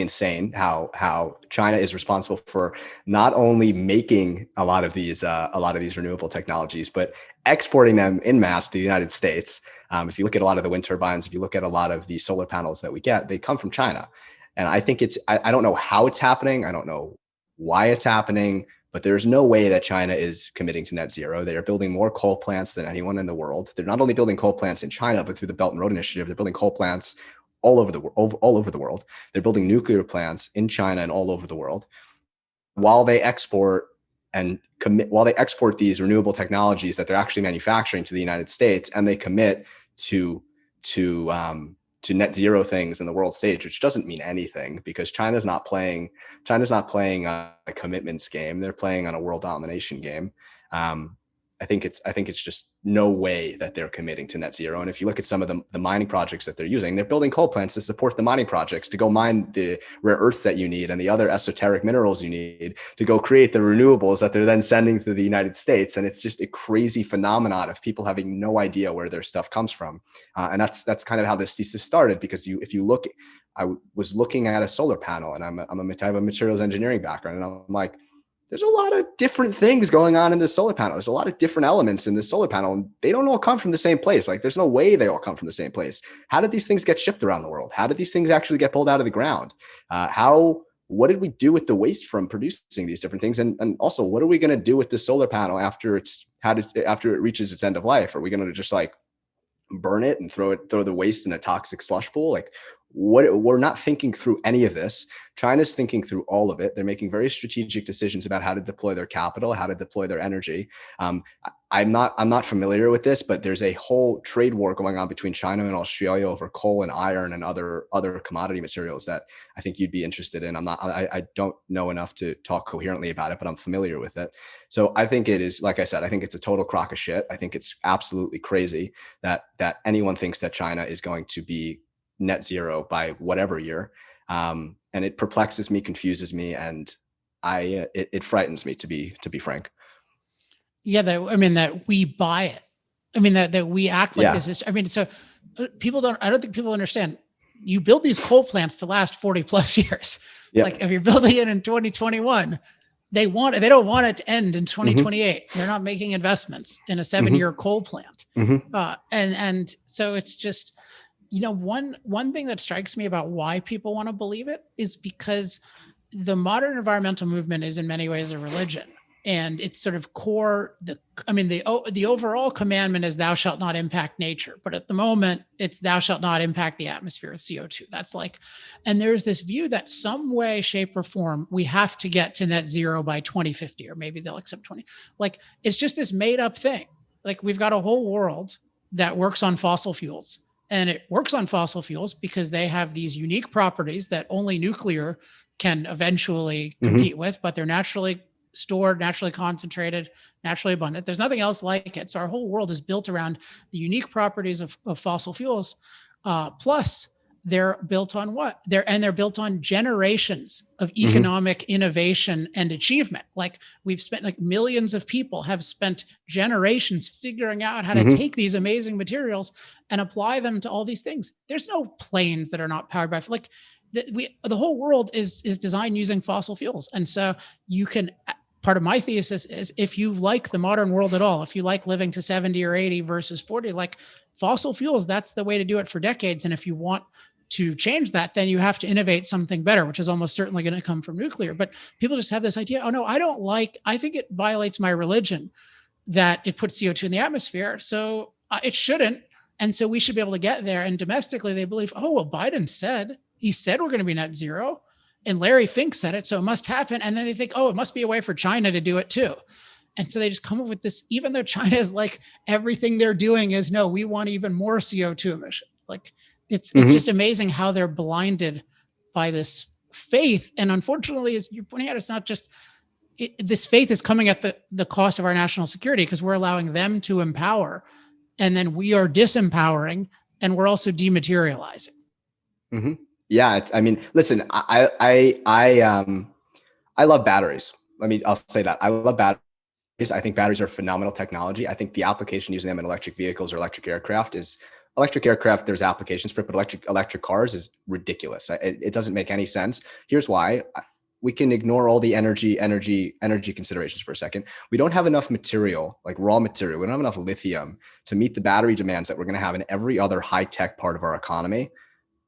insane how China is responsible for not only making a lot of these renewable technologies, but exporting them in mass to the United States. If you look at a lot of the wind turbines, if you look at a lot of the solar panels that we get, they come from China. And I think I don't know how it's happening. I don't know why it's happening, but there's no way that China is committing to net zero. They are building more coal plants than anyone in the world. They're not only building coal plants in China, but through the Belt and Road Initiative, they're building coal plants all over the world. They're building nuclear plants in China and all over the world. While they export these renewable technologies that they're actually manufacturing to the United States, and they commit to net zero things in the world stage, which doesn't mean anything because China's not playing a commitments game. They're playing on a world domination game. I think it's just no way that they're committing to net zero. And if you look at some of the mining projects that they're using, they're building coal plants to support the mining projects, to go mine the rare earths that you need and the other esoteric minerals you need to go create the renewables that they're then sending to the United States. And it's just a crazy phenomenon of people having no idea where their stuff comes from. And that's kind of how this thesis started, because I was looking at a solar panel, and I have a materials engineering background, and I'm like, there's a lot of different things going on in this solar panel. There's a lot of different elements in this solar panel, and they don't all come from the same place. Like, there's no way they all come from the same place. How did these things get shipped around the world? How did these things actually get pulled out of the ground? What did we do with the waste from producing these different things? And also, what are we going to do with the solar panel after it reaches its end of life? Are we going to just like burn it and throw the waste in a toxic slush pool? Like, we're not thinking through any of this. China's thinking through all of it. They're making very strategic decisions about how to deploy their capital, how to deploy their energy. I'm not familiar with this, but there's a whole trade war going on between China and Australia over coal and iron and other commodity materials that I think you'd be interested in. I don't know enough to talk coherently about it, but I'm familiar with it. So I think it is, like I said, I think it's a total crock of shit. I think it's absolutely crazy that anyone thinks that China is going to be net zero by whatever year. And it perplexes me, confuses me, and it frightens me, to be frank. Yeah, that we buy it. I mean, that we act like this is, I mean, so I don't think people understand. You build these coal plants to last 40 plus years. Yep. Like, if you're building it in 2021, they don't want it to end in 2028. Mm-hmm. They're not making investments in a 7-year coal plant. Mm-hmm. And so it's just, one thing that strikes me about why people want to believe it is because the modern environmental movement is in many ways a religion, and it's sort of core. The overall commandment is thou shalt not impact nature, but at the moment it's thou shalt not impact the atmosphere with CO2. That's like, and there's this view that some way, shape, or form we have to get to net zero by 2050, or maybe they'll accept 20. Like, it's just this made up thing. Like, we've got a whole world that works on fossil fuels. And it works on fossil fuels because they have these unique properties that only nuclear can eventually compete with, but they're naturally stored, naturally concentrated, naturally abundant. There's nothing else like it. So our whole world is built around the unique properties of fossil fuels, plus they're built on what? They're built on generations of Mm-hmm. economic innovation and achievement. Like we've spent, like millions of people have spent generations figuring out how to Mm-hmm. take these amazing materials and apply them to all these things. There's no planes that are not powered by, like the whole world is designed using fossil fuels. And so you can, part of my thesis is, if you like the modern world at all, if you like living to 70 or 80 versus 40, like fossil fuels, that's the way to do it for decades. And if you want to change that, then you have to innovate something better, which is almost certainly going to come from nuclear. But people just have this idea, oh no, I think it violates my religion that it puts CO2 in the atmosphere. So it shouldn't. And so we should be able to get there. And domestically, they believe, oh, well, Biden said we're going to be net zero. And Larry Fink said it, so it must happen. And then they think, oh, it must be a way for China to do it too. And so they just come up with this, even though China is like, everything they're doing is, no, we want even more CO2 emissions. Like it's just amazing how they're blinded by this faith. And unfortunately, as you're pointing out, it's not just, this faith is coming at the cost of our national security, because we're allowing them to empower. And then we are disempowering, and we're also dematerializing. Mm-hmm. Yeah, listen, I love batteries. I'll say that I love batteries. I think batteries are phenomenal technology. I think the application using them in electric vehicles or electric aircraft, there's applications for it, but electric cars is ridiculous. It doesn't make any sense. Here's why. We can ignore all the energy considerations for a second. We don't have enough material, like raw material. We don't have enough lithium to meet the battery demands that we're going to have in every other high-tech part of our economy.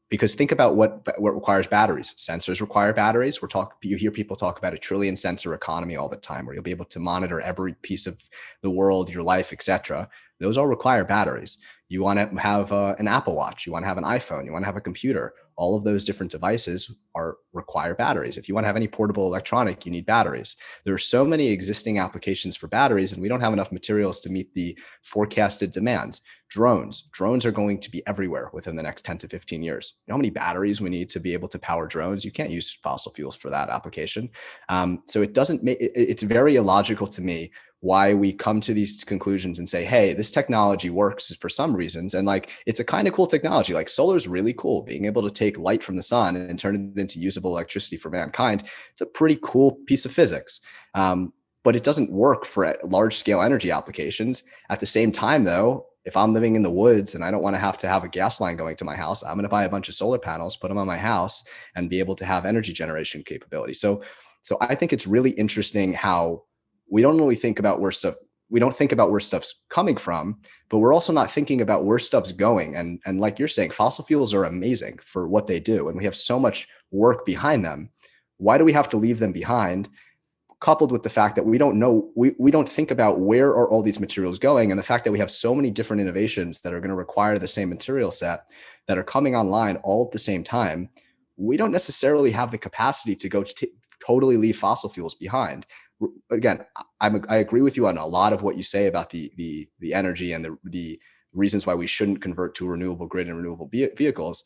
Because think about what requires batteries. Sensors require batteries. You hear people talk about a 1 trillion sensor economy all the time, where you'll be able to monitor every piece of the world, your life, etc. Those all require batteries. You want to have an Apple Watch. You want to have an iPhone. You want to have a computer. All of those different devices require batteries. If you want to have any portable electronic, you need batteries. There are so many existing applications for batteries, and we don't have enough materials to meet the forecasted demands. Drones are going to be everywhere within the next 10 to 15 years. You know how many batteries we need to be able to power drones? You can't use fossil fuels for that application. So it's very illogical to me why we come to these conclusions and say, hey, this technology works for some reasons. And like, it's a kind of cool technology. Like solar is really cool. Being able to take light from the sun and turn it into usable electricity for mankind. It's a pretty cool piece of physics. But it doesn't work for large scale energy applications. At the same time though, if I'm living in the woods and I don't want to have a gas line going to my house, I'm going to buy a bunch of solar panels, put them on my house, and be able to have energy generation capability. So I think it's really interesting how we don't really think about where stuff's coming from, but we're also not thinking about where stuff's going. And like you're saying, fossil fuels are amazing for what they do, and we have so much work behind them. Why do we have to leave them behind? Coupled with the fact that we don't know, we don't think about where are all these materials going, and the fact that we have so many different innovations that are going to require the same material set that are coming online all at the same time. We don't necessarily have the capacity to go totally leave fossil fuels behind. Again, I agree with you on a lot of what you say about the energy and the reasons why we shouldn't convert to a renewable grid and renewable vehicles.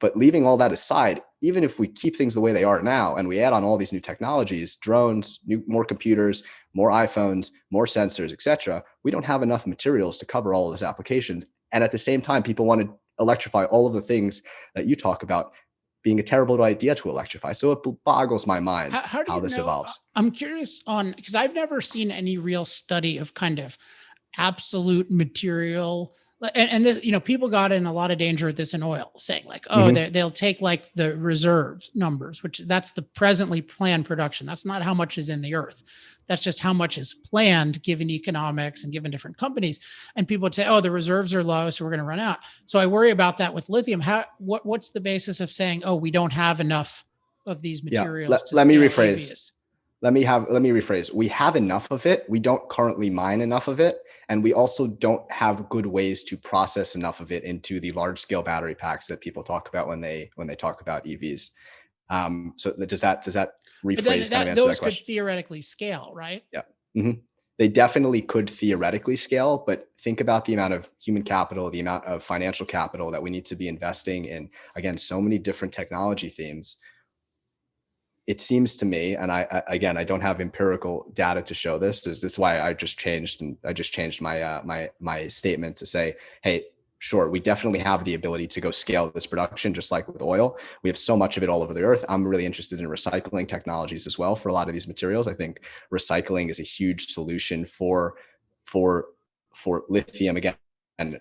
But leaving all that aside, even if we keep things the way they are now and we add on all these new technologies, drones, more computers, more iPhones, more sensors, etc., we don't have enough materials to cover all of those applications. And at the same time, people want to electrify all of the things that you talk about being a terrible idea to electrify. So it boggles my mind how this evolves. I'm curious because I've never seen any real study of kind of absolute material. And this, people got in a lot of danger with this in oil, saying like, oh, they'll take like the reserves numbers, which that's the presently planned production. That's not how much is in the earth. That's just how much is planned given economics and given different companies. And people would say, oh, the reserves are low, so we're going to run out. So I worry about that with lithium. What's the basis of saying, oh, we don't have enough of these materials? Let me rephrase. Let me rephrase. We have enough of it. We don't currently mine enough of it. And we also don't have good ways to process enough of it into the large scale battery packs that people talk about when they talk about EVs. So does that rephrase kind of answer those that question? Could theoretically scale, right? Yeah. Mm-hmm. They definitely could theoretically scale, but think about the amount of human capital, the amount of financial capital that we need to be investing in, again, so many different technology themes. It seems to me, and I don't have empirical data to show this. That's why I just changed my my statement to say, hey, sure, we definitely have the ability to go scale this production, just like with oil. We have so much of it all over the earth. I'm really interested in recycling technologies as well for a lot of these materials. I think recycling is a huge solution for lithium, again, and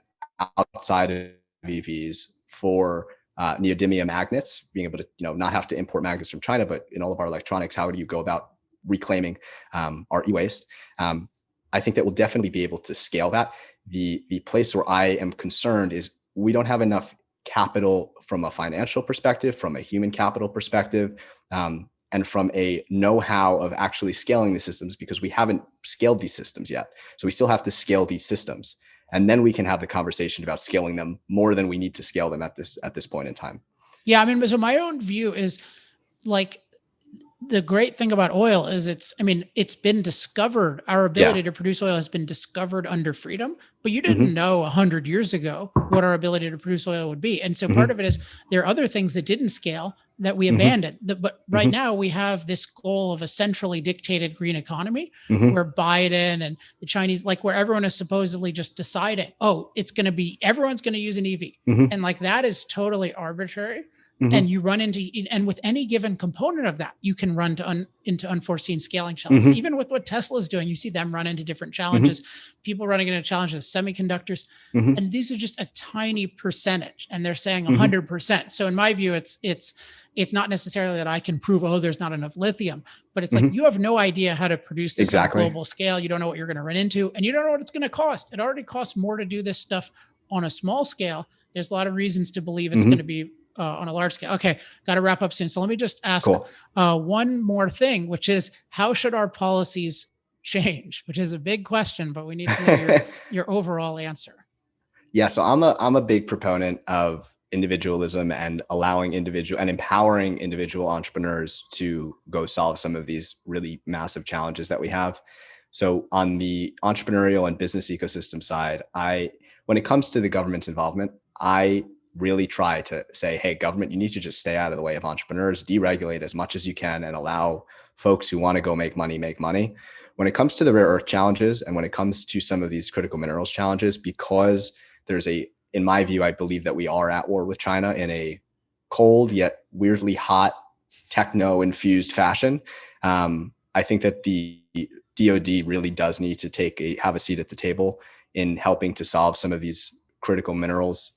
outside of EVs, for neodymium magnets, being able to not have to import magnets from China, but in all of our electronics, how do you go about reclaiming our e-waste? I think that we'll definitely be able to scale that. The place where I am concerned is we don't have enough capital from a financial perspective, from a human capital perspective, and from a know-how of actually scaling the systems, because we haven't scaled these systems yet. So we still have to scale these systems. And then we can have the conversation about scaling them more than we need to scale them at this point in time. Yeah, I mean, so my own view is like, the great thing about oil is it's been discovered. Our ability to produce oil has been discovered under freedom, but you didn't know 100 years ago what our ability to produce oil would be. And so part of it is there are other things that didn't scale that we abandoned. But right now we have this goal of a centrally dictated green economy where Biden and the Chinese, like where everyone is supposedly just deciding, oh, everyone's going to use an EV. And like, that is totally arbitrary. And you run and with any given component of that, you can run into unforeseen scaling challenges. Even with what Tesla is doing, you see them run into different challenges. People running into challenges, semiconductors, and these are just a tiny percentage. And they're saying 100%. So in my view, it's not necessarily that I can prove, oh, there's not enough lithium, but it's like, you have no idea how to produce this on a global scale. You don't know what you're going to run into, and you don't know what it's going to cost. It already costs more to do this stuff on a small scale. There's a lot of reasons to believe it's going to be on a large scale. Okay, got to wrap up soon. So let me just ask one more thing, which is, how should our policies change? Which is a big question, but we need to know your overall answer. Yeah, so I'm a big proponent of individualism and empowering individual entrepreneurs to go solve some of these really massive challenges that we have. So on the entrepreneurial and business ecosystem side, when it comes to the government's involvement, I really try to say, hey, government, you need to just stay out of the way of entrepreneurs, deregulate as much as you can, and allow folks who want to go make money. When it comes to the rare earth challenges, and when it comes to some of these critical minerals challenges, because in my view, I believe that we are at war with China in a cold yet weirdly hot, techno-infused fashion. I think that the DoD really does need to have a seat at the table in helping to solve some of these critical minerals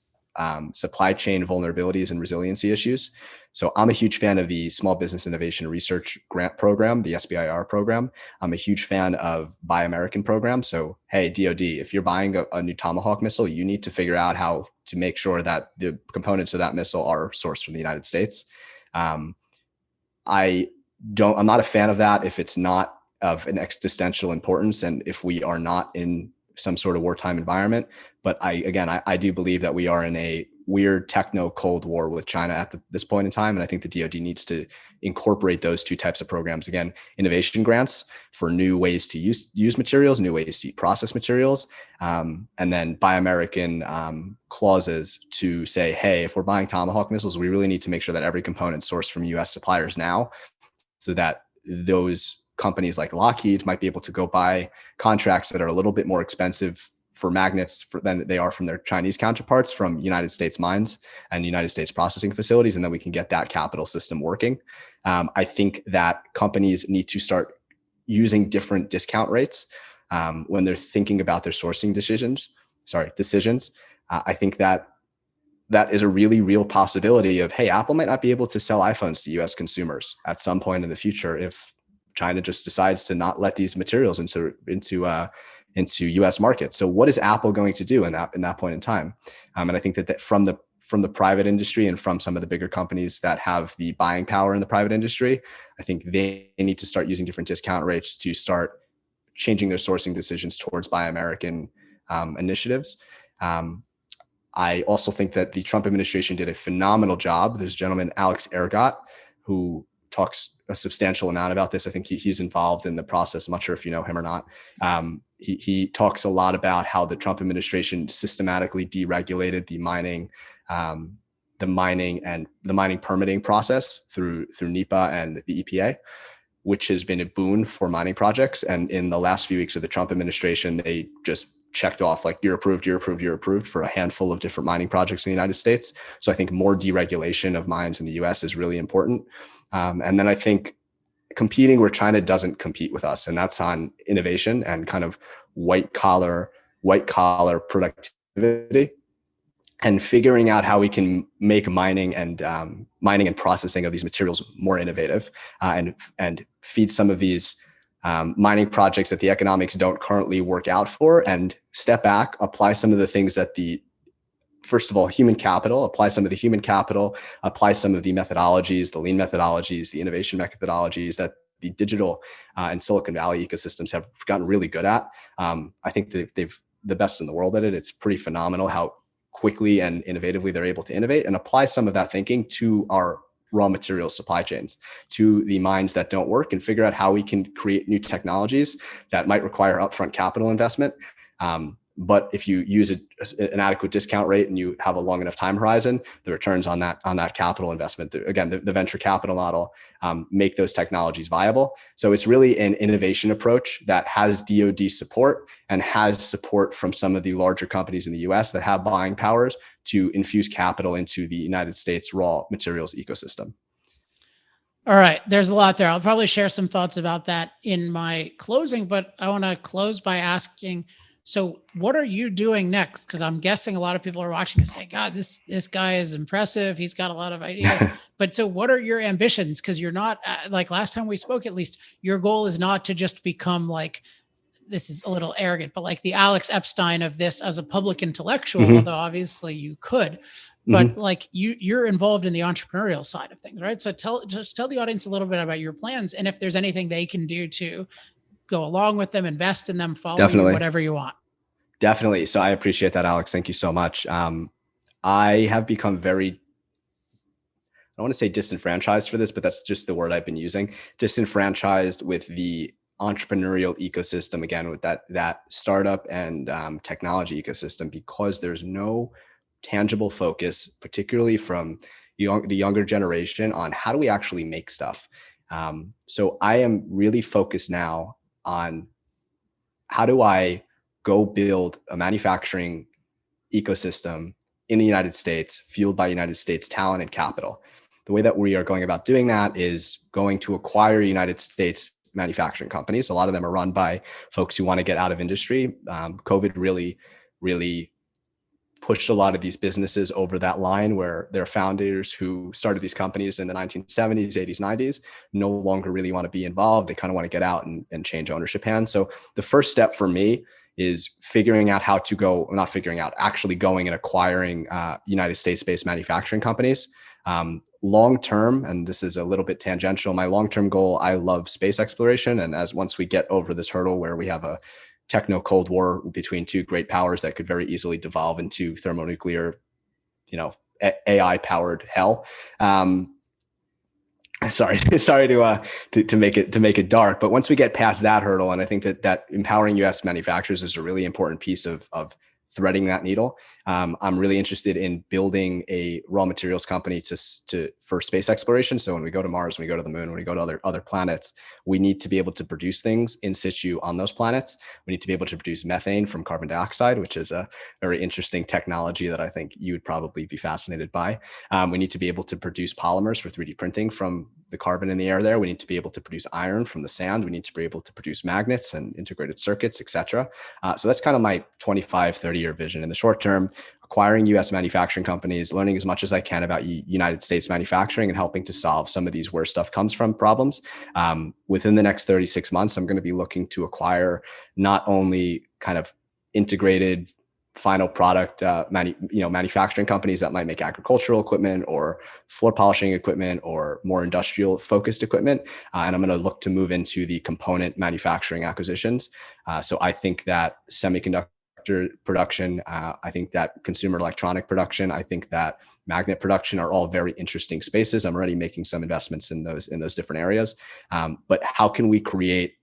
supply chain vulnerabilities and resiliency issues. So I'm a huge fan of the Small Business Innovation Research Grant Program, the SBIR program. I'm a huge fan of Buy American program. So, hey, DoD, if you're buying a new Tomahawk missile, you need to figure out how to make sure that the components of that missile are sourced from the United States. I'm not a fan of that if it's not of an existential importance and if we are not in some sort of wartime environment. But I do believe that we are in a weird techno cold war with China at this point in time. And I think the DoD needs to incorporate those two types of programs. Again, innovation grants for new ways to use materials, new ways to process materials, and then Buy American clauses to say, hey, if we're buying Tomahawk missiles, we really need to make sure that every component is sourced from US suppliers now, so that those companies like Lockheed might be able to go buy contracts that are a little bit more expensive for magnets than they are from their Chinese counterparts from United States mines and United States processing facilities. And then we can get that capital system working. I think that companies need to start using different discount rates when they're thinking about their sourcing decisions. I think that is a really real possibility of, hey, Apple might not be able to sell iPhones to US consumers at some point in the future if China just decides to not let these materials into US markets. So what is Apple going to do in that point in time? And I think that from the private industry and from some of the bigger companies that have the buying power in the private industry, I think they need to start using different discount rates to start changing their sourcing decisions towards Buy American initiatives. I also think that the Trump administration did a phenomenal job. There's a gentleman, Alex Ergot, who talks a substantial amount about this. I think he's involved in the process. I'm not sure if you know him or not. He talks a lot about how the Trump administration systematically deregulated the mining permitting process through NEPA and the EPA, which has been a boon for mining projects. And in the last few weeks of the Trump administration, they just checked off like you're approved for a handful of different mining projects in the United States. So I think more deregulation of mines in the US is really important. And then I think competing where China doesn't compete with us, and that's on innovation and kind of white collar productivity, and figuring out how we can make mining and processing of these materials more innovative, and feed some of these mining projects that the economics don't currently work out for, and step back, apply some of the things that first of all, human capital, apply some of the methodologies, the lean methodologies, the innovation methodologies that the digital and Silicon Valley ecosystems have gotten really good at. I think they've the best in the world at it. It's pretty phenomenal how quickly and innovatively they're able to innovate, and apply some of that thinking to our raw material supply chains, to the mines that don't work, and figure out how we can create new technologies that might require upfront capital investment. But if you use an adequate discount rate and you have a long enough time horizon, the returns on that capital investment, again, the venture capital model, make those technologies viable. So it's really an innovation approach that has DoD support and has support from some of the larger companies in the US that have buying powers to infuse capital into the United States raw materials ecosystem. All right, there's a lot there. I'll probably share some thoughts about that in my closing, but I want to close by asking, so what are you doing next? Because I'm guessing a lot of people are watching this say, God, this guy is impressive. He's got a lot of ideas. But so what are your ambitions? Because you're not, like last time we spoke, at least, your goal is not to just become like, this is a little arrogant, but like the Alex Epstein of this as a public intellectual, although obviously you could. But like you're involved in the entrepreneurial side of things, right? So just tell the audience a little bit about your plans, and if there's anything they can do to go along with them, invest in them, follow you, whatever you want. Definitely. So I appreciate that, Alex. Thank you so much. I have become I don't want to say disenfranchised for this, but that's just the word I've been using. Disenfranchised with the entrepreneurial ecosystem, again, with that startup and technology ecosystem, because there's no tangible focus, particularly from the younger generation, on how do we actually make stuff. So I am really focused now on how do I go build a manufacturing ecosystem in the United States, fueled by United States talent and capital. The way that we are going about doing that is going to acquire United States manufacturing companies. A lot of them are run by folks who want to get out of industry. COVID really pushed a lot of these businesses over that line, where their founders who started these companies in the 1970s, 80s, 90s no longer really want to be involved. They kind of want to get out and change ownership hands. So the first step for me is figuring out how to actually going and acquiring United States-based manufacturing companies. Long-term, and this is a little bit tangential, my long-term goal, I love space exploration. And once we get over this hurdle where we have a techno-cold war between two great powers that could very easily devolve into thermonuclear, AI-powered hell. Sorry to make it dark, but once we get past that hurdle, and I think that empowering U.S. manufacturers is a really important piece of threading that needle. I'm really interested in building a raw materials company for space exploration. So when we go to Mars, when we go to the moon, when we go to other planets, we need to be able to produce things in situ on those planets. We need to be able to produce methane from carbon dioxide, which is a very interesting technology that I think you would probably be fascinated by. We need to be able to produce polymers for 3D printing from the carbon in the air there. We need to be able to produce iron from the sand. We need to be able to produce magnets and integrated circuits, et cetera. So that's kind of my 25, 30-year vision. In the short term, acquiring U.S. manufacturing companies, learning as much as I can about United States manufacturing, and helping to solve some of these where stuff comes from problems. Within the next 36 months, I'm going to be looking to acquire not only kind of integrated final product manufacturing companies that might make agricultural equipment or floor polishing equipment or more industrial focused equipment, and I'm going to look to move into the component manufacturing acquisitions. So I think that semiconductor production, I think that consumer electronic production, I think that magnet production are all very interesting spaces. I'm already making some investments in those different areas. But how can we create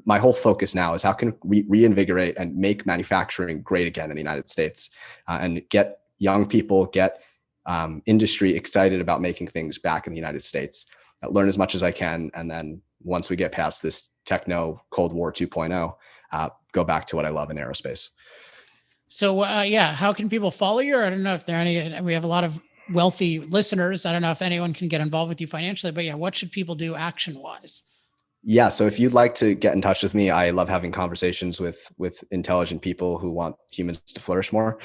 my whole focus now is how can we reinvigorate and make manufacturing great again in the United States, and get young people, get industry excited about making things back in the United States. Learn as much as I can. And then once we get past this techno Cold War 2.0, go back to what I love in aerospace. So, how can people follow you? Or I don't know if there are any, we have a lot of wealthy listeners. I don't know if anyone can get involved with you financially, but what should people do action-wise? Yeah. So if you'd like to get in touch with me, I love having conversations with intelligent people who want humans to flourish more.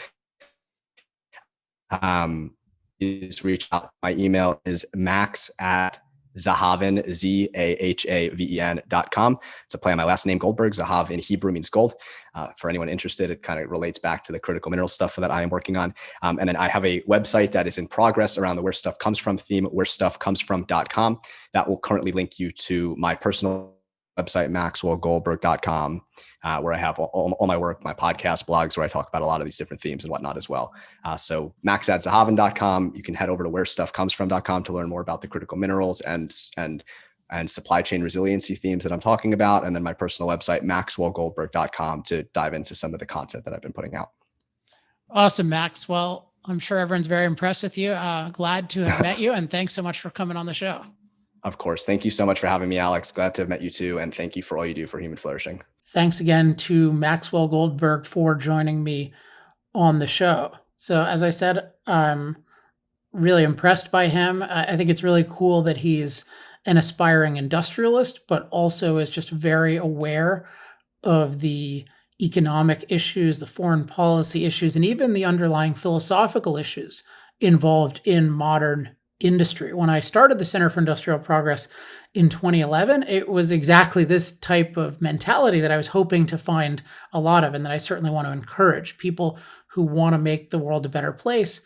Please reach out. My email is max@zahaven, ZAHAVEN.com. It's a play on my last name, Goldberg. Zahav in Hebrew means gold. For anyone interested, it kind of relates back to the critical mineral stuff that I am working on. And then I have a website that is in progress around the Where Stuff Comes From theme, wherestuffcomesfrom.com. That will currently link you to my personal website, maxwellgoldberg.com, where I have all my work, my podcast, blogs, where I talk about a lot of these different themes and whatnot as well. So max@zahaven.com. You can head over to wherestuffcomesfrom.com to learn more about the critical minerals and supply chain resiliency themes that I'm talking about. And then my personal website, maxwellgoldberg.com, to dive into some of the content that I've been putting out. Awesome, Max. Well, I'm sure everyone's very impressed with you. Glad to have met you. And thanks so much for coming on the show. Of course. Thank you so much for having me, Alex. Glad to have met you too. And thank you for all you do for human flourishing. Thanks again to Maxwell Goldberg for joining me on the show. So as I said, I'm really impressed by him. I think it's really cool that he's an aspiring industrialist, but also is just very aware of the economic issues, the foreign policy issues, and even the underlying philosophical issues involved in modern industry. When I started the Center for Industrial Progress in 2011, it was exactly this type of mentality that I was hoping to find a lot of, and that I certainly want to encourage people who want to make the world a better place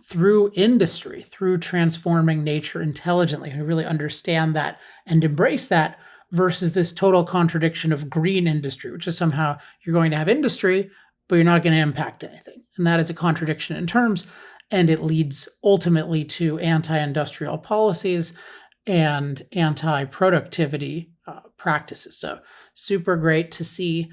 through industry, through transforming nature intelligently, who really understand that and embrace that, versus this total contradiction of green industry, which is somehow you're going to have industry, but you're not going to impact anything. And that is a contradiction in terms. And it leads ultimately to anti-industrial policies and anti-productivity practices. So super great to see,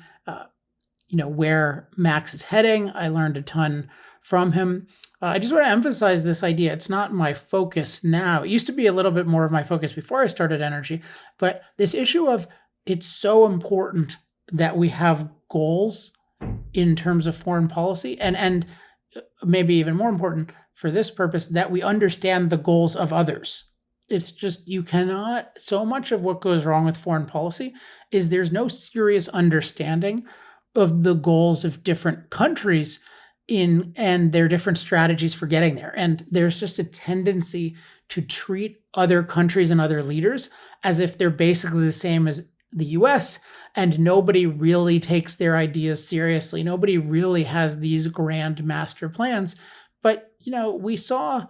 where Max is heading. I learned a ton from him. I just want to emphasize this idea. It's not my focus now. It used to be a little bit more of my focus before I started energy, but this issue of it's so important that we have goals in terms of foreign policy and maybe even more important for this purpose, that we understand the goals of others. It's just, you cannot, so much of what goes wrong with foreign policy is there's no serious understanding of the goals of different countries and their different strategies for getting there. And there's just a tendency to treat other countries and other leaders as if they're basically the same as the US, and nobody really takes their ideas seriously. Nobody really has these grand master plans. But, we saw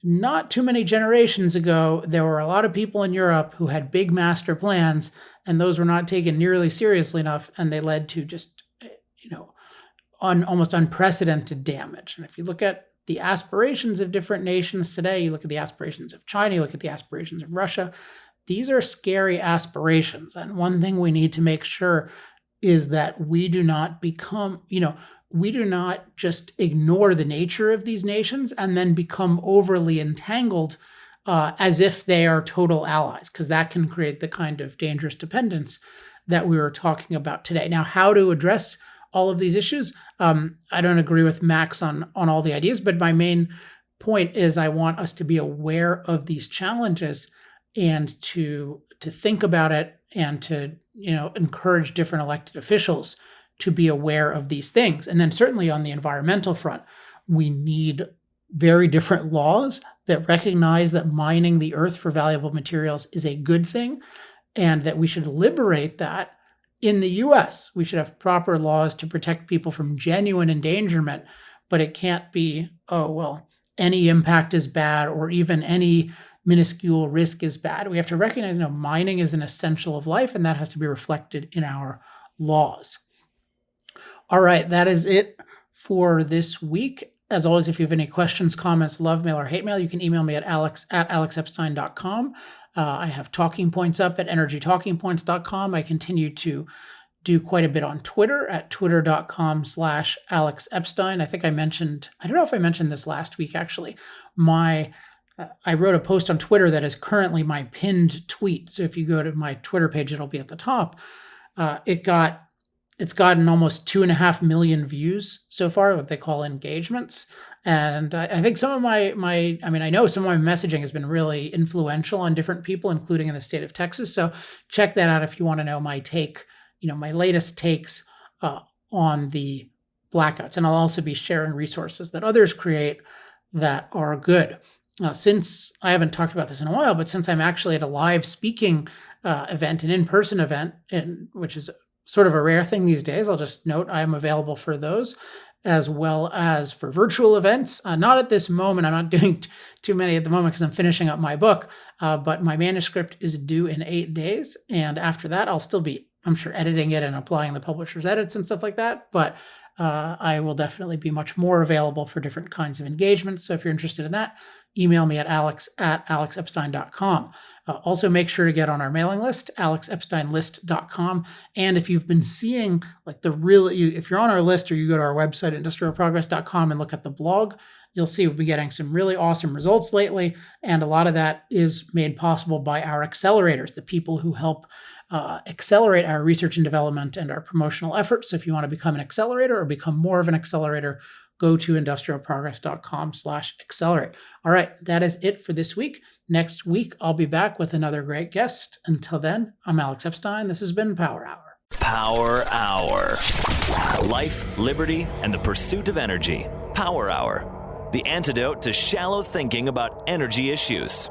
not too many generations ago, there were a lot of people in Europe who had big master plans, and those were not taken nearly seriously enough, and they led to just, almost unprecedented damage. And if you look at the aspirations of different nations today, you look at the aspirations of China, you look at the aspirations of Russia, these are scary aspirations. And one thing we need to make sure is that we do not become, we do not just ignore the nature of these nations and then become overly entangled as if they are total allies, because that can create the kind of dangerous dependence that we were talking about today. Now, how to address all of these issues? I don't agree with Max on all the ideas, but my main point is I want us to be aware of these challenges and to think about it and to encourage different elected officials to be aware of these things. And then certainly on the environmental front, we need very different laws that recognize that mining the earth for valuable materials is a good thing, and that we should liberate that in the US. We should have proper laws to protect people from genuine endangerment, but it can't be, any impact is bad, or even any minuscule risk is bad. We have to recognize, mining is an essential of life, and that has to be reflected in our laws. All right, that is it for this week. As always, if you have any questions, comments, love mail, or hate mail, you can email me at alex@alexepstein.com. I have talking points up at energytalkingpoints.com. I continue to do quite a bit on Twitter at twitter.com/alexepstein. I don't know if I mentioned this last week, actually. I wrote a post on Twitter that is currently my pinned tweet. So if you go to my Twitter page, it'll be at the top. It got It's gotten almost 2.5 million views so far, what they call engagements. And I think some of I know some of my messaging has been really influential on different people, including in the state of Texas. So check that out if you want to know my take, my latest takes on the blackouts. And I'll also be sharing resources that others create that are good. Since I haven't talked about this in a while, but since I'm actually at a live speaking event, an in-person event, which is sort of a rare thing these days, I'll just note I am available for those as well as for virtual events. Not at this moment. I'm not doing too many at the moment because I'm finishing up my book, but my manuscript is due in 8 days. And after that, I'll still be, I'm sure, editing it and applying the publisher's edits and stuff like that. But I will definitely be much more available for different kinds of engagements. So if you're interested in that, email me at alex@alexepstein.com. Also, make sure to get on our mailing list, alexepsteinlist.com. And if you've been seeing if you're on our list or you go to our website, industrialprogress.com, and look at the blog, you'll see we've been getting some really awesome results lately. And a lot of that is made possible by our accelerators, the people who help accelerate our research and development and our promotional efforts. So if you want to become an accelerator or become more of an accelerator, go to industrialprogress.com/accelerate. All right, that is it for this week. Next week, I'll be back with another great guest. Until then, I'm Alex Epstein. This has been Power Hour. Power Hour. Life, liberty, and the pursuit of energy. Power Hour. The antidote to shallow thinking about energy issues.